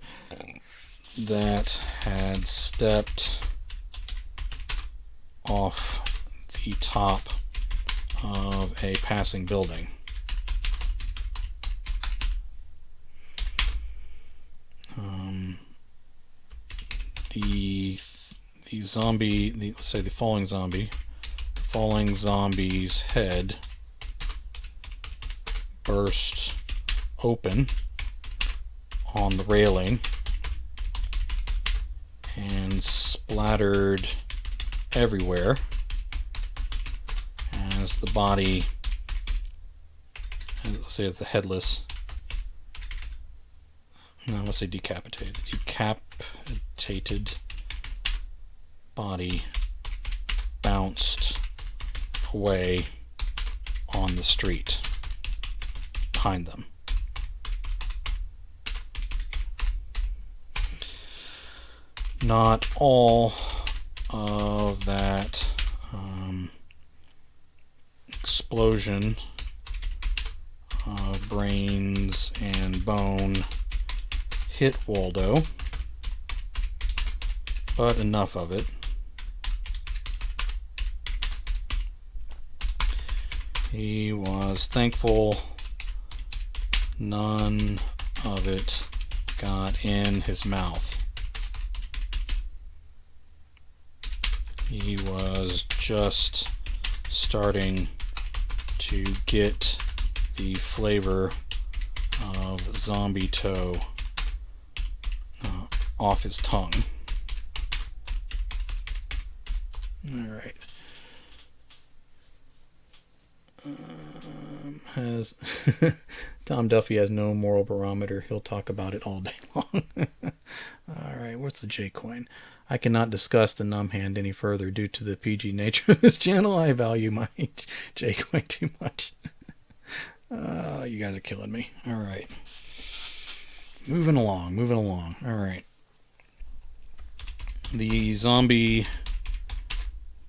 that had stepped off the top of a passing building. The zombie, let's say the falling zombie's head burst open on the railing and splattered everywhere as the body, let's say it's the headless, no, let's say decapitated body bounced away on the street behind them. Not all of that explosion of brains and bone hit Waldo, but enough of it. He was thankful none of it got in his mouth. He was just starting to get the flavor of zombie toe off his tongue. Alright. Has Tom Duffy has no moral barometer. He'll talk about it all day long. Alright, what's the J coin? I cannot discuss the numb hand any further due to the PG nature of this channel. I value my J coin too much. You guys are killing me. Alright. Moving along. Alright. The zombie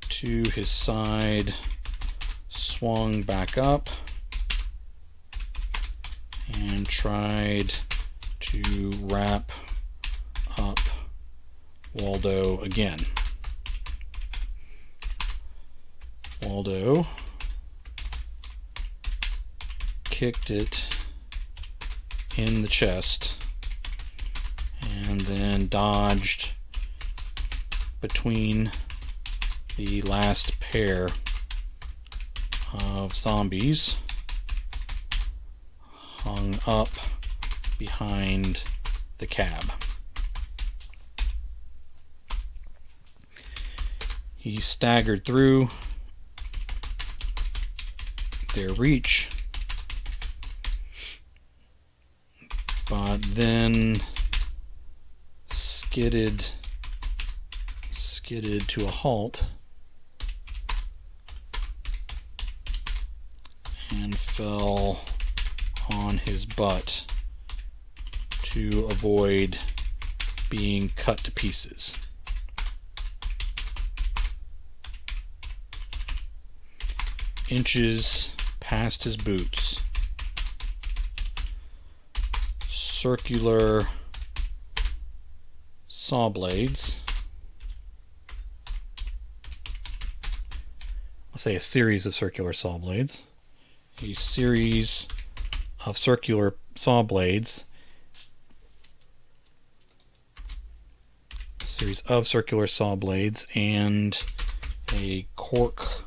to his side swung back up and tried to wrap up Waldo again. Waldo kicked it in the chest and then dodged between the last pair of zombies hung up behind the cab. He staggered through their reach, but then skidded to a halt and fell on his butt to avoid being cut to pieces. Inches past his boots, circular saw blades, I'll say a series of circular saw blades, a series of circular saw blades, and a cork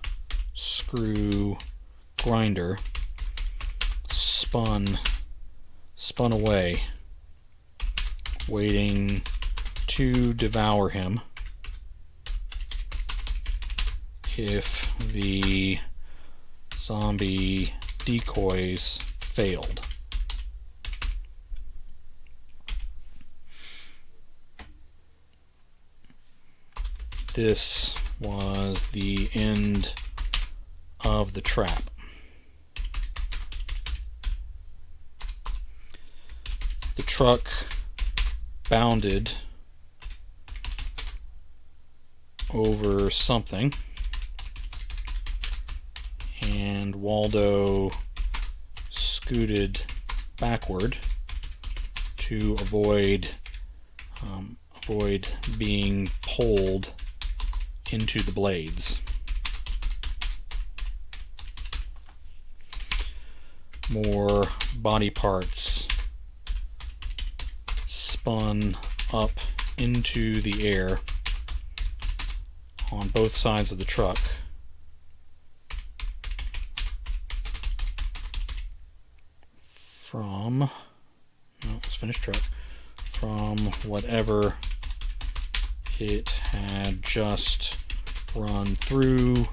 screw grinder spun away, waiting to devour him if the zombie decoys failed. This was the end of the trap. The truck bounded over something, and Waldo scooted backward to avoid being pulled into the blades. more body parts spun up into the air on both sides of the truck. Let's finish truck. From whatever it had just run through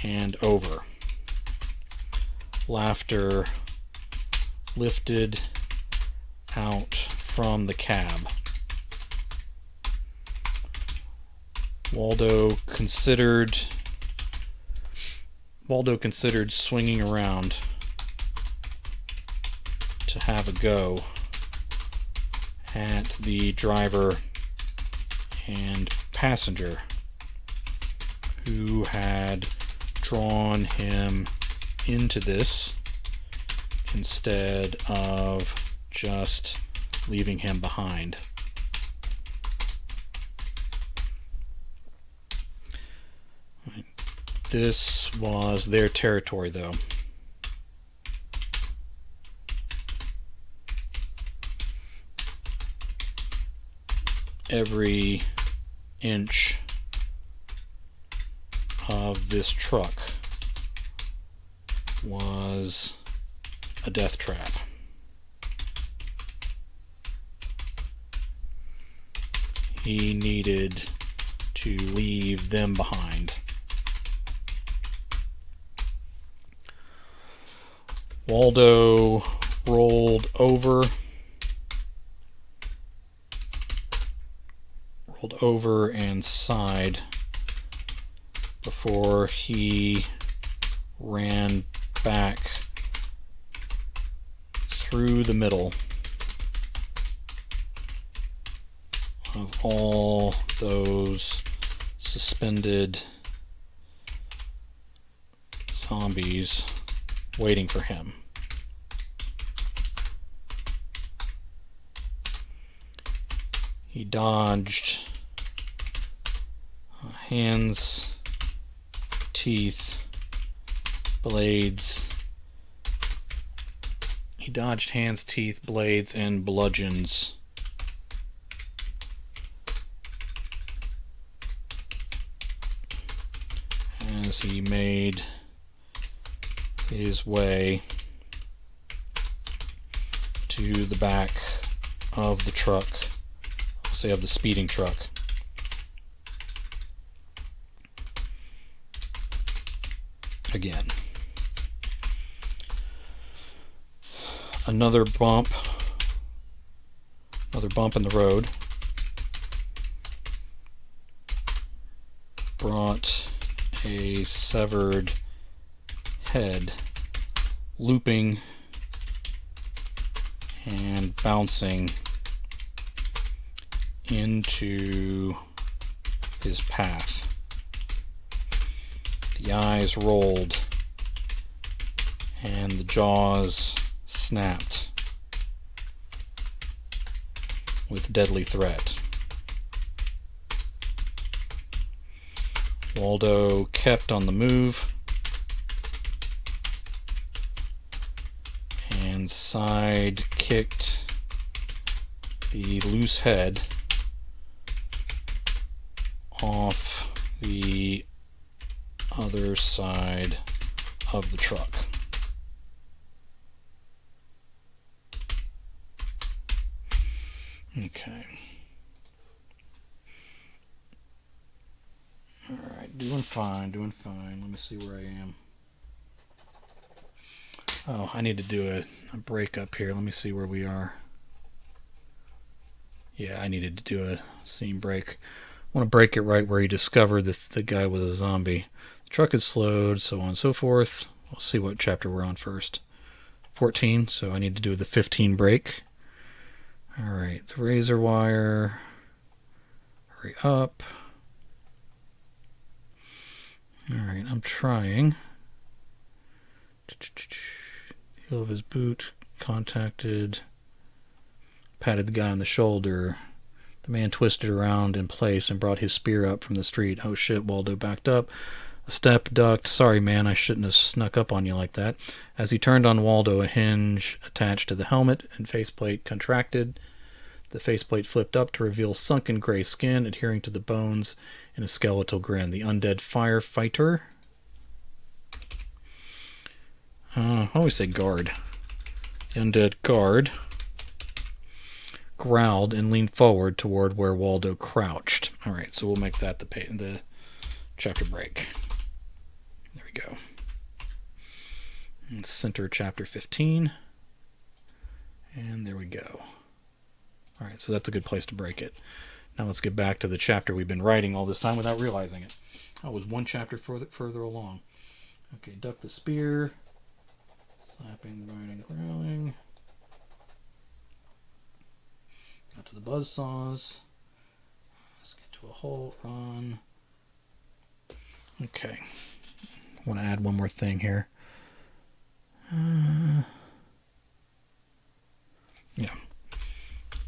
and over. Laughter lifted out from the cab. Waldo considered swinging around to have a go at the driver and passenger who had drawn him into this instead of just leaving him behind. This was their territory, though. Every inch of this truck was a death trap. He needed to leave them behind. Waldo rolled over and sighed before he ran back through the middle of all those suspended zombies waiting for him. He dodged hands, teeth, blades. He dodged hands, teeth, blades, and bludgeons. As he made his way to the back of the truck, say of the speeding truck. Again. Another bump in the road brought a severed head looping and bouncing into his path. The eyes rolled and the jaws snapped with deadly threat. Waldo kept on the move and side-kicked the loose head off the other side of the truck. Okay. Alright, doing fine. Let me see where I am. Oh, I need to do a break up here. Let me see where we are. Yeah, I needed to do a scene break. I want to break it right where he discovered that the guy was a zombie. The truck had slowed, so on and so forth. We'll see what chapter we're on first. 14, so I need to do the 15 break. Alright, the razor wire. Hurry up. Alright, I'm trying. Heel of his boot. Contacted. Patted the guy on the shoulder. The man twisted around in place and brought his spear up from the street. Oh shit, Waldo backed up. step, ducked. Sorry, man, I shouldn't have snuck up on you like that. As he turned on Waldo, a hinge attached to the helmet and faceplate contracted. The faceplate flipped up to reveal sunken gray skin adhering to the bones in a skeletal grin. The undead firefighter. I always say guard. The undead guard growled and leaned forward toward where Waldo crouched. All right, so we'll make that the chapter break. There we go. And center chapter 15. And there we go. All right, so that's a good place to break it. Now let's get back to the chapter we've been writing all this time without realizing it. I was one chapter further along. Okay, duck the spear. Slapping, biting, growling. Got to the buzzsaws. Let's get to a halt run. Okay. I want to add one more thing here. Yeah.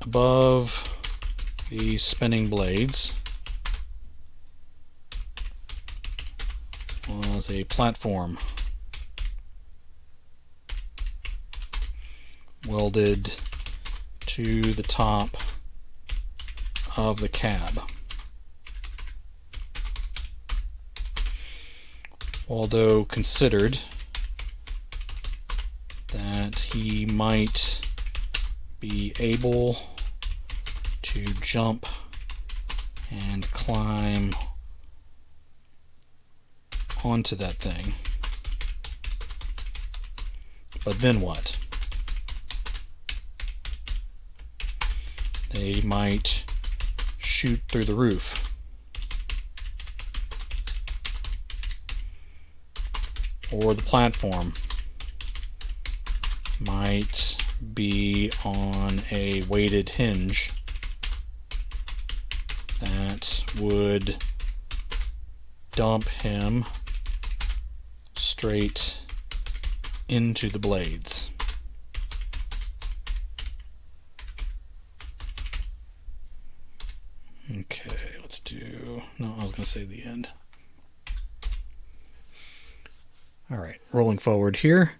Above the spinning blades was a platform welded to the top of the cab. Waldo considered that he might be able to jump and climb onto that thing. But then what? They might shoot through the roof. Or the platform might be on a weighted hinge that would dump him straight into the blades. Okay, let's do... No, I was going to say the end. Alright, rolling forward here.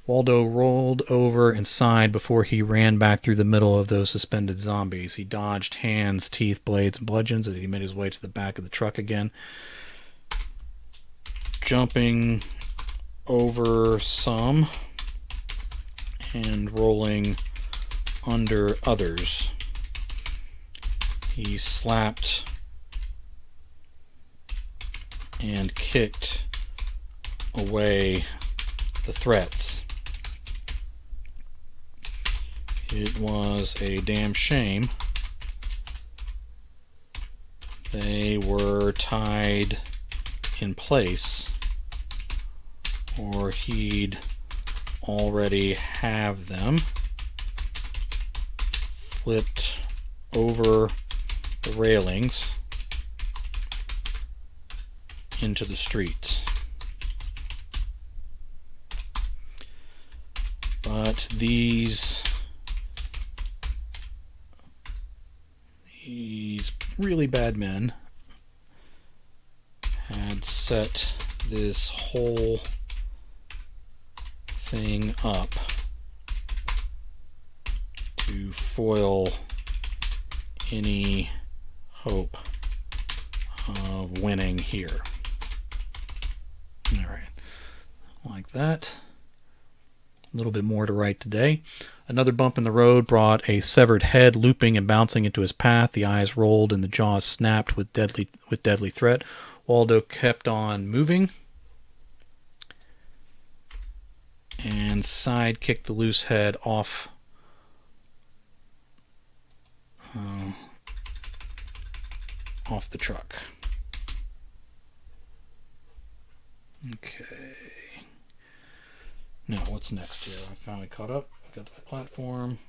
Waldo rolled over and sighed before he ran back through the middle of those suspended zombies. He dodged hands, teeth, blades, and bludgeons as he made his way to the back of the truck again. Jumping over some and rolling under others. He slapped and kicked away the threats. It was a damn shame. They were tied in place, or he'd already have them flipped over the railings into the street. But these really bad men had set this whole thing up to foil any hope of winning here. All right, like that. A little bit more to write today. Another bump in the road brought a severed head looping and bouncing into his path. The eyes rolled and the jaws snapped with deadly threat. Waldo kept on moving and side kicked the loose head off the truck. Okay. Now, what's next here? I finally caught up. Got to the platform.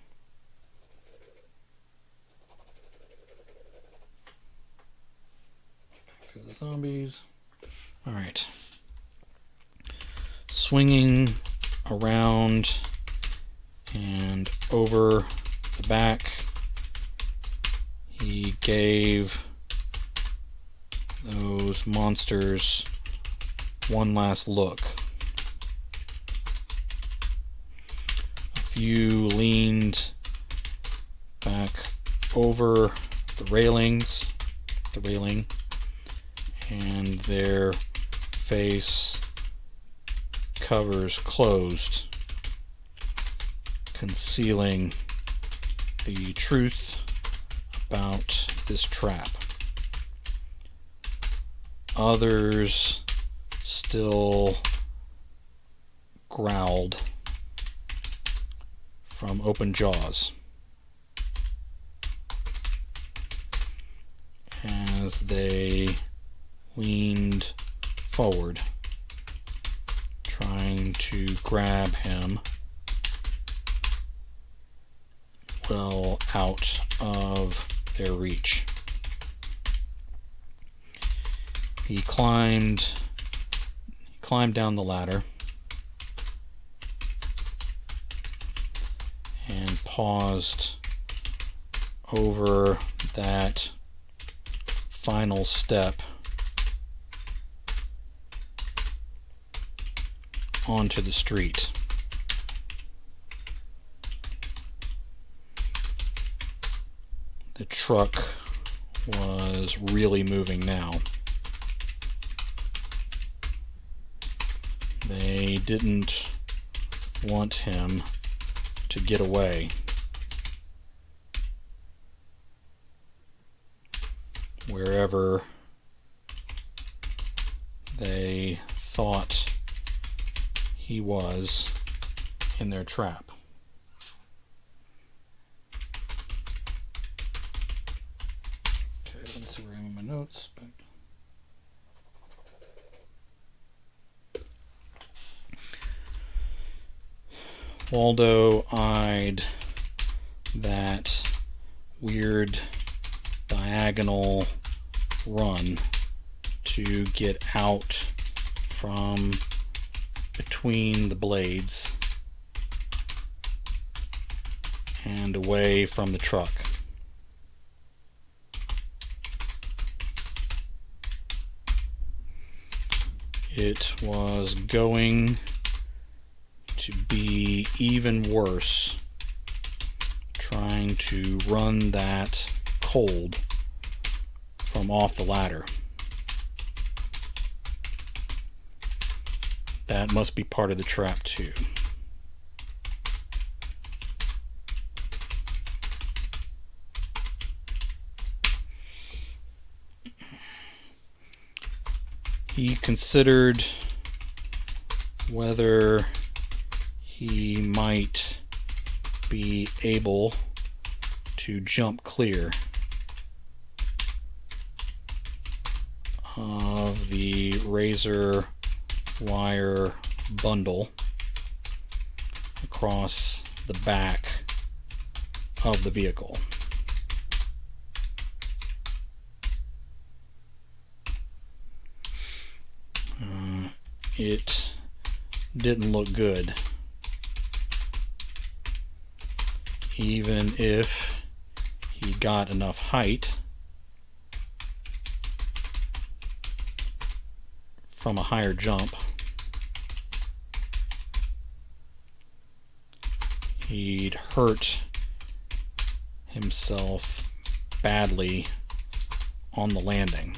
Through the zombies. Alright. Swinging around and over the back, he gave those monsters one last look. A few leaned back over the railing, and their face covers closed, concealing the truth about this trap. Others still growled from open jaws as they leaned forward, trying to grab him well out of their reach. He climbed down the ladder and paused over that final step onto the street. The truck was really moving now. They didn't want him to get away. Wherever they thought he was in their trap. Okay, let's see where I'm in my notes. Waldo eyed that weird diagonal run to get out from between the blades and away from the truck. It was going to be even worse trying to run that cold from off the ladder. That must be part of the trap too. He considered whether he might be able to jump clear of the razor wire bundle across the back of the vehicle. It didn't look good. Even if he got enough height from a higher jump, he'd hurt himself badly on the landing.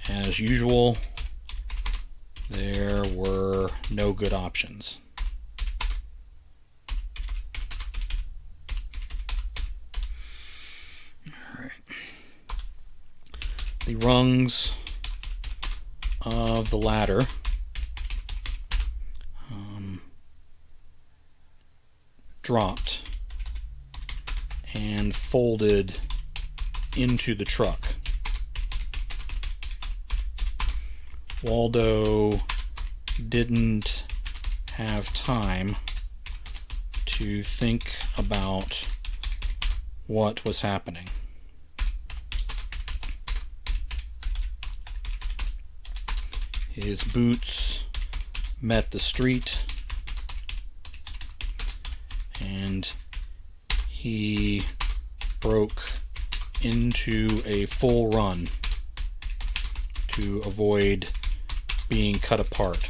As usual, there were no good options. The rungs of the ladder dropped and folded into the truck. Waldo didn't have time to think about what was happening. His boots met the street, and he broke into a full run to avoid being cut apart.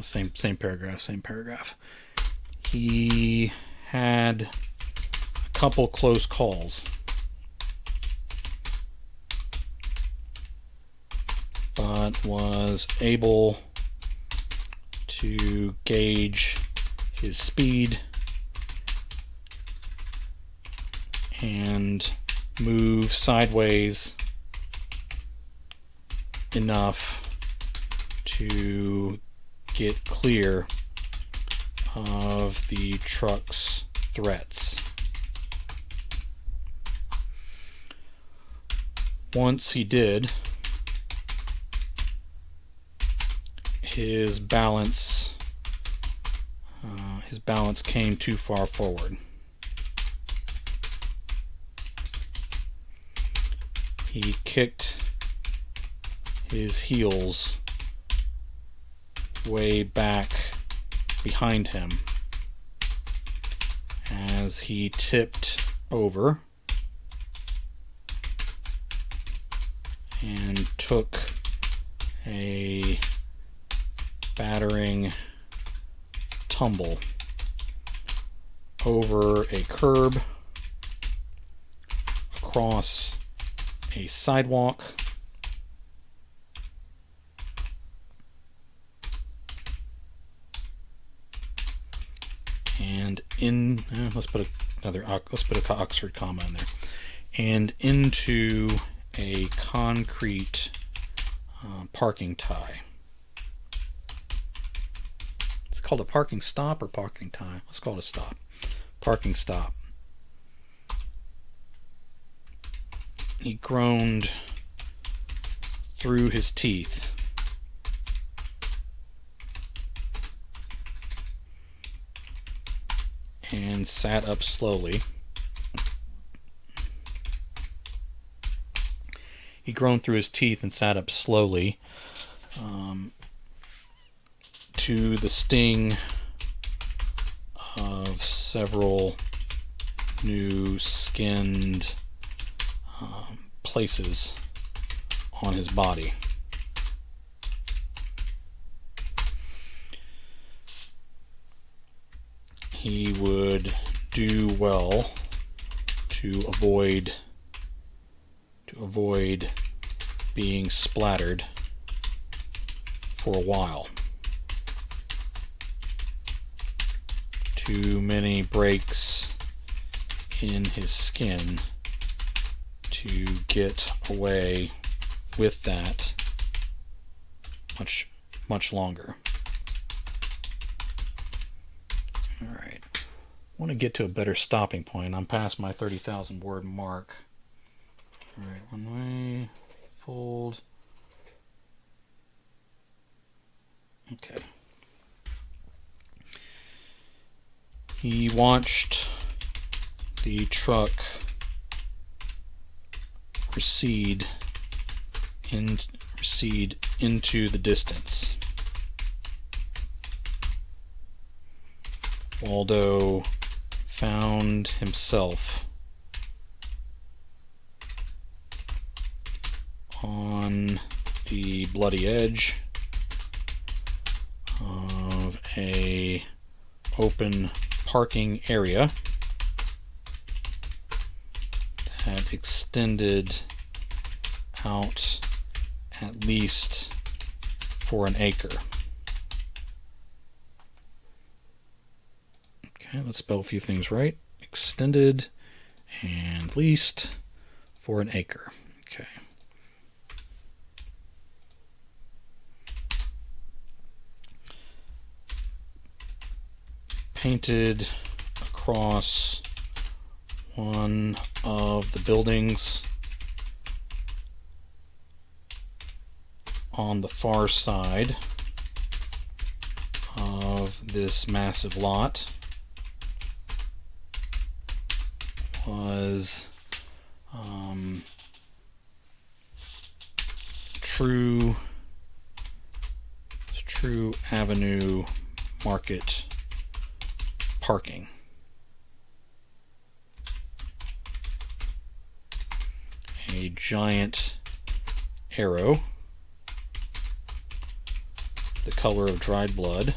Same paragraph. He had a couple close calls, but was able to gauge his speed and move sideways enough to get clear of the truck's threats. Once he did, his balance came too far forward. He kicked his heels way back behind him as he tipped over and took a battering tumble over a curb, across a sidewalk, and let's put a Oxford comma in there, and into a concrete parking tie. It's called a parking stop or parking tie? Let's call it a stop. Parking stop. He groaned through his teeth and sat up slowly. He groaned through his teeth and sat up slowly to the sting of several new skinned places on his body. He would do well to avoid being splattered for a while. Too many breaks in his skin to get away with that much longer. All right. I want to get to a better stopping point. I'm past my 30,000 word mark. All right, one way, fold. Okay. He watched the truck recede into the distance. Waldo found himself on the bloody edge of a open parking area that extended out at least for an acre. Okay, let's spell a few things right. Extended and least for an acre. Okay. Painted across one of the buildings on the far side of this massive lot was True Avenue Market parking. a giant arrow, the color of dried blood,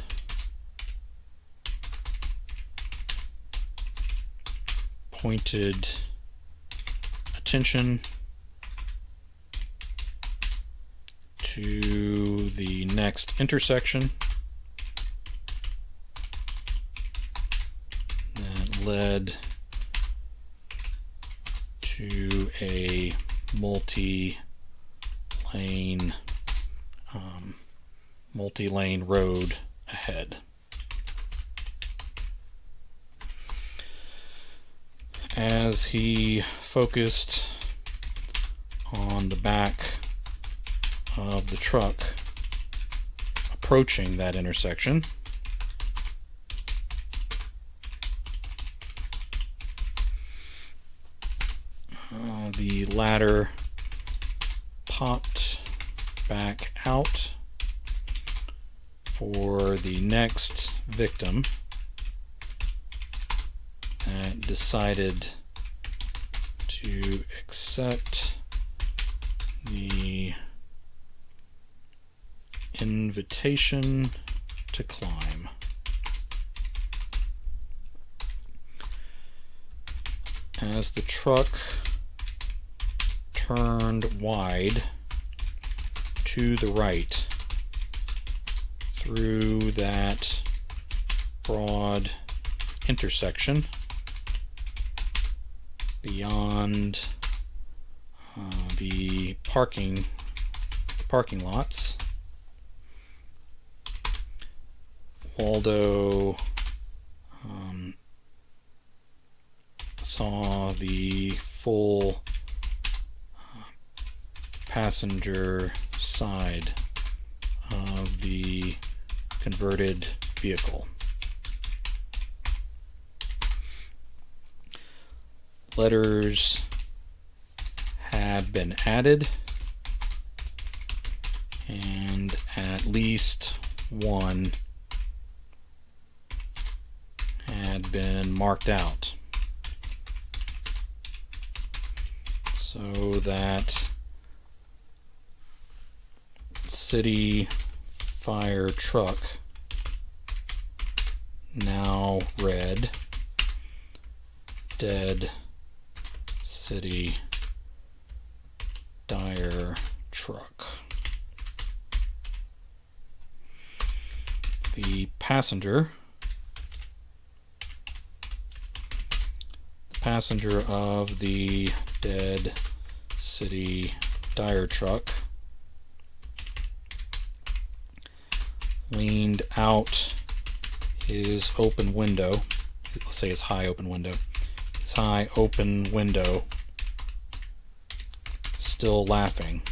pointed attention to the next intersection that led to a multi-lane road ahead. As he focused on the back of the truck approaching that intersection, the ladder popped back out for the next victim that decided to accept the invitation to climb. As the truck turned wide to the right through that broad intersection beyond the parking lots, Waldo saw the full passenger side of the converted vehicle. Letters had been added, and at least one had been marked out so that city fire truck now read dead city dire truck. The passenger of the dead city dire truck leaned out his open window, let's say his high open window, still laughing.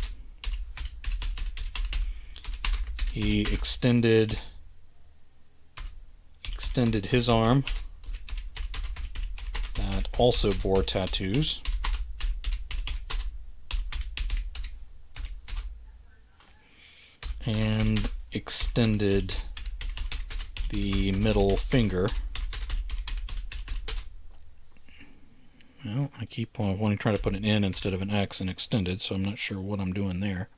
He extended his arm that also bore tattoos, and extended the middle finger. Well, I keep on wanting to try to put an N instead of an X and extended, so I'm not sure what I'm doing there.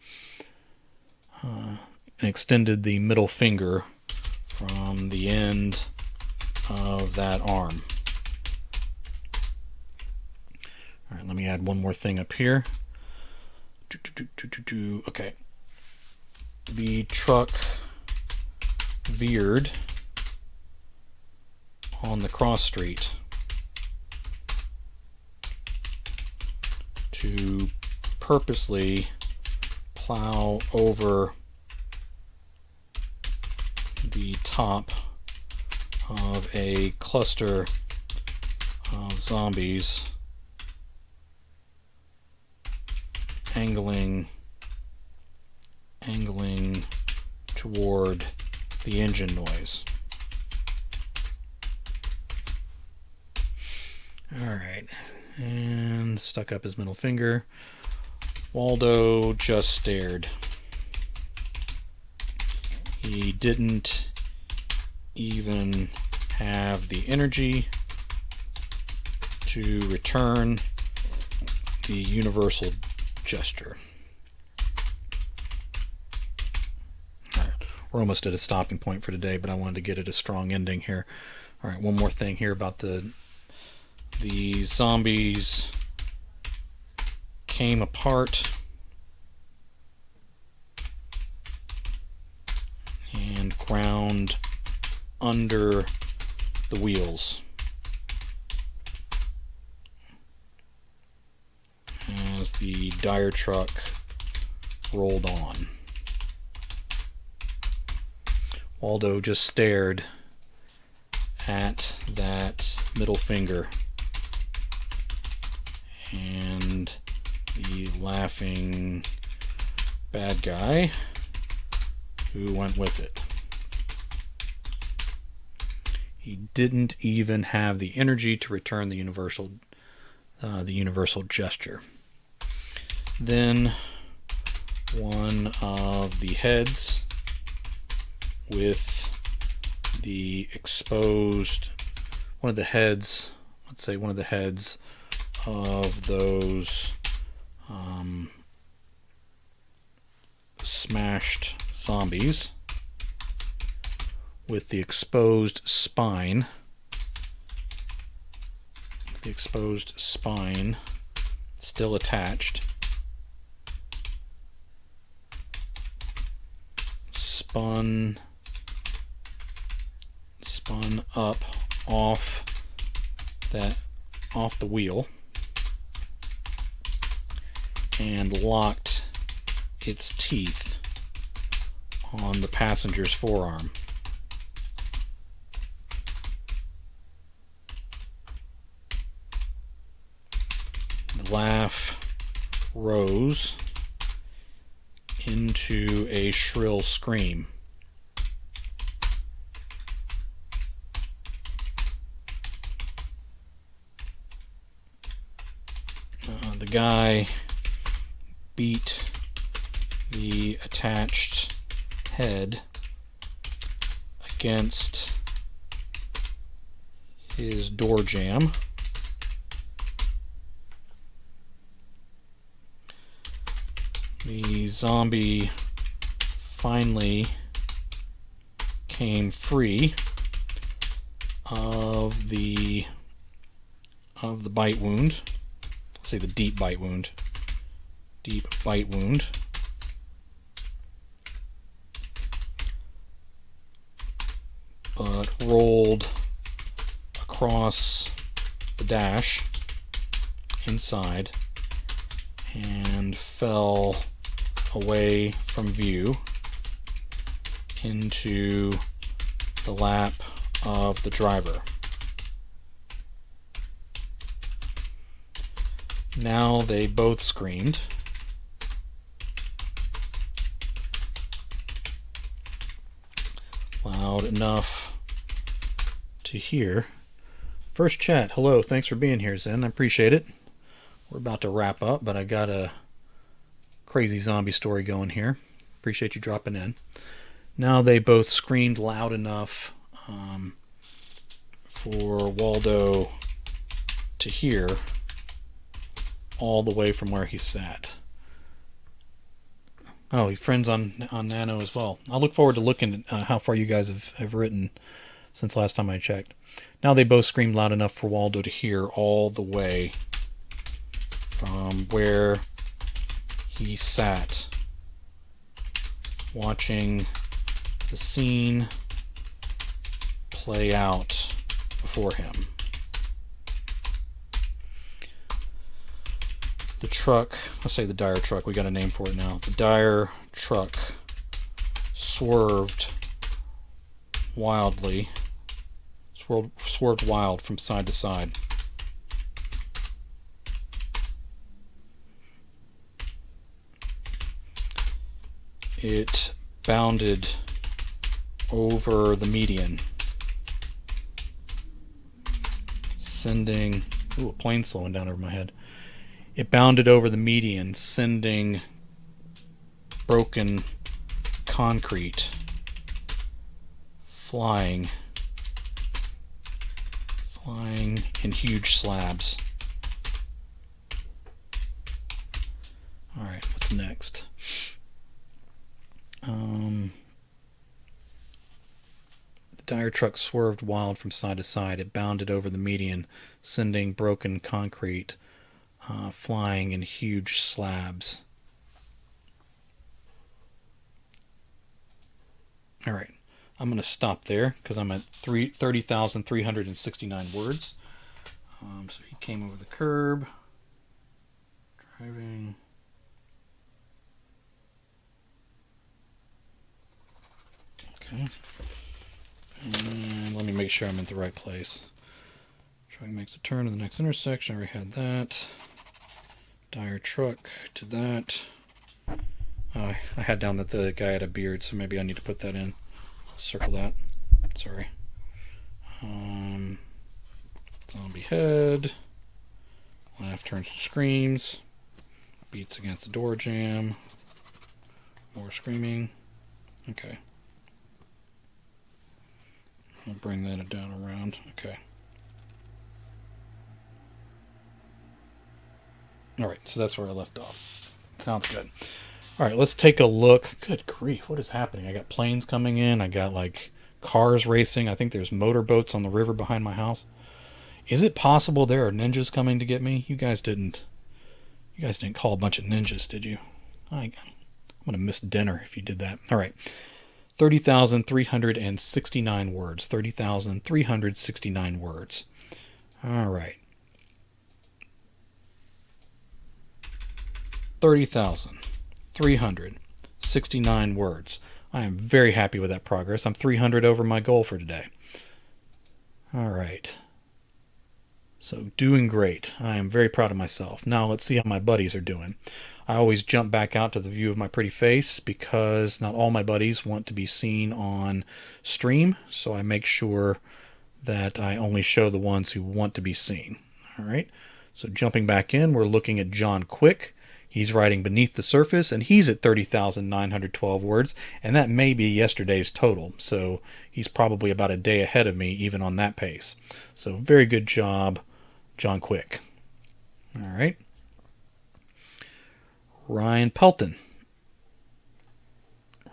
And extended the middle finger from the end of that arm. Alright, let me add one more thing up here. Okay. The truck veered on the cross street to purposely plow over the top of a cluster of zombies angling toward the engine noise. Alright, and stuck up his middle finger. Waldo just stared. He didn't even have the energy to return the universal gesture. All right, we're almost at a stopping point for today, but I wanted to get it a strong ending here. All right, one more thing here about the zombies came apart and ground under the wheels as the dire truck rolled on. Waldo just stared at that middle finger and the laughing bad guy who went with it. He didn't even have the energy to return the universal gesture. Then one of the heads with the exposed, one of the heads of those smashed zombies with the exposed spine still attached, spun up off the wheel and locked its teeth on the passenger's forearm. The laugh rose into a shrill scream. The guy beat the attached head against his door jamb. The zombie finally came free of the bite wound. Let's say the deep bite wound. But rolled across the dash inside and fell away from view into the lap of the driver. Now they both screamed. Loud enough to hear. First chat, hello, thanks for being here, Zen. I appreciate it. We're about to wrap up, but I got a crazy zombie story going here. Appreciate you dropping in. Now they both screamed loud enough for Waldo to hear all the way from where he sat. Oh, he friends on Nano as well. I look forward to looking at how far you guys have written since last time I checked. Now they both screamed loud enough for Waldo to hear all the way from where he sat, watching the scene play out before him. The truck, let's say the dire truck, we got a name for it now. The dire truck swerved wild from side to side. It bounded over the median, sending... Ooh, a plane slowing down over my head. It bounded over the median, sending broken concrete flying in huge slabs. All next? The dire truck swerved wild from side to side. It bounded over the median, sending broken concrete flying in huge slabs. All right, I'm going to stop there because I'm at 30,369 words. So he came over the curb, driving. Okay. And let me make sure I'm at the right place. Truck makes a turn to the next intersection. I already had that. Dire truck to that. I had down that the guy had a beard, so maybe I need to put that in. Circle that. Sorry. Zombie head. Laugh turns to screams. Beats against the door jamb. More screaming. Okay. I'll bring that down around. Okay. Alright, so that's where I left off. Sounds good. Alright, let's take a look. Good grief, what is happening? I got planes coming in. I got like cars racing. I think there's motorboats on the river behind my house. Is it possible there are ninjas coming to get me? You guys didn't call a bunch of ninjas, did you? I'm going to miss dinner if you did that. Alright. 30,369 words. 30,369 words. Alright. 30,369 words. I am very happy with that progress. I'm 300 over my goal for today. Alright. So, doing great. I am very proud of myself. Now, let's see how my buddies are doing. I always jump back out to the view of my pretty face because not all my buddies want to be seen on stream, so I make sure that I only show the ones who want to be seen. Alright, so jumping back in, we're looking at John Quick. He's writing Beneath the Surface, and he's at 30,912 words, and that may be yesterday's total, so he's probably about a day ahead of me, even on that pace. So very good job, John Quick. Alright. Ryan Pelton.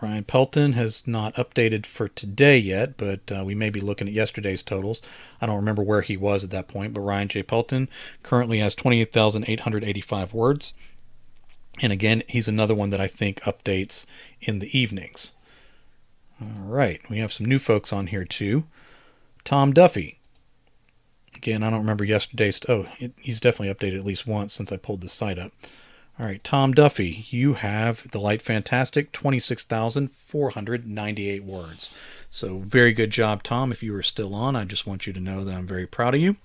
Ryan Pelton has not updated for today yet, but we may be looking at yesterday's totals. I don't remember where he was at that point, but Ryan J. Pelton currently has 28,885 words. And again, he's another one that I think updates in the evenings. All right, we have some new folks on here too. Tom Duffy. Again, I don't remember yesterday's... he's definitely updated at least once since I pulled this site up. All right, Tom Duffy, you have the Light Fantastic, 26,498 words. So very good job, Tom. If you are still on, I just want you to know that I'm very proud of you.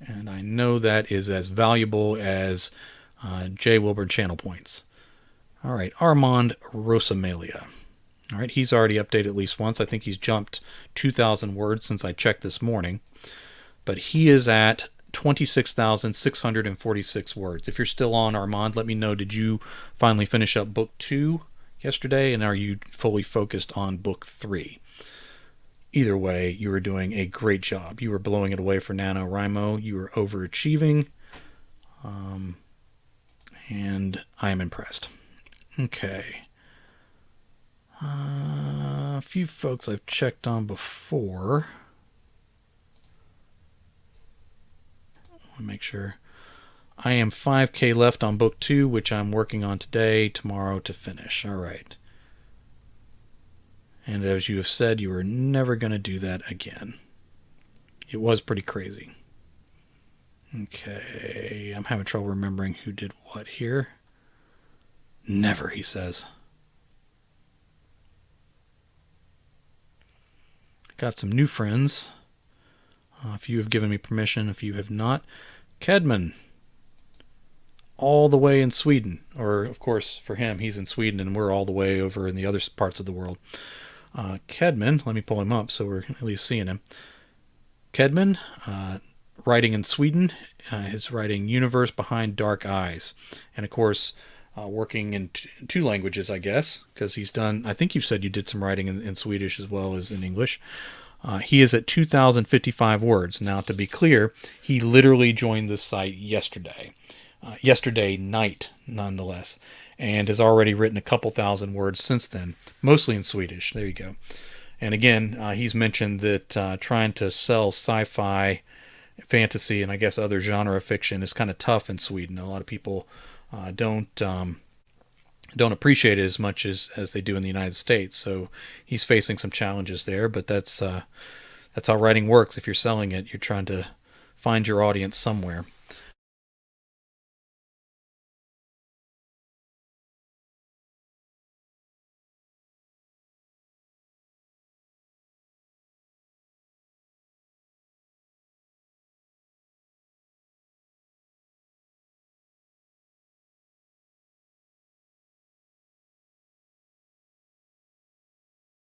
And I know that is as valuable as J. Wilburn channel points. All right, Armand Rosamilia. All right, he's already updated at least once. I think he's jumped 2,000 words since I checked this morning. But he is at 26,646 words. If you're still on, Armand, let me know. Did you finally finish up book 2 yesterday, and are you fully focused on book 3? Either way, you were doing a great job. You were blowing it away for NaNoWriMo. You were overachieving, and I am impressed. Okay. A few folks I've checked on before. Make sure. I am 5K left on book 2, which I'm working on today, tomorrow to finish. All right. And as you have said, you were never going to do that again. It was pretty crazy. Okay. I'm having trouble remembering who did what here. Never, he says. Got some new friends. If you have given me permission, if you have not. Kedman, all the way in Sweden. Or, of course, for him, he's in Sweden, and we're all the way over in the other parts of the world. Kedman, let me pull him up so we're at least seeing him. Kedman, writing in Sweden, is writing Universe Behind Dark Eyes. And, of course, working in two languages, I guess, because he's done, I think you said you did some writing in Swedish as well as in English. He is at 2,055 words. Now, to be clear, he literally joined this site yesterday. yesterday night, nonetheless, and has already written a couple thousand words since then, mostly in Swedish. There you go. And again, he's mentioned that trying to sell sci-fi, fantasy, and I guess other genre fiction is kind of tough in Sweden. A lot of people don't appreciate it as much as they do in the United States. So he's facing some challenges there, but that's how writing works. If you're selling it, you're trying to find your audience somewhere.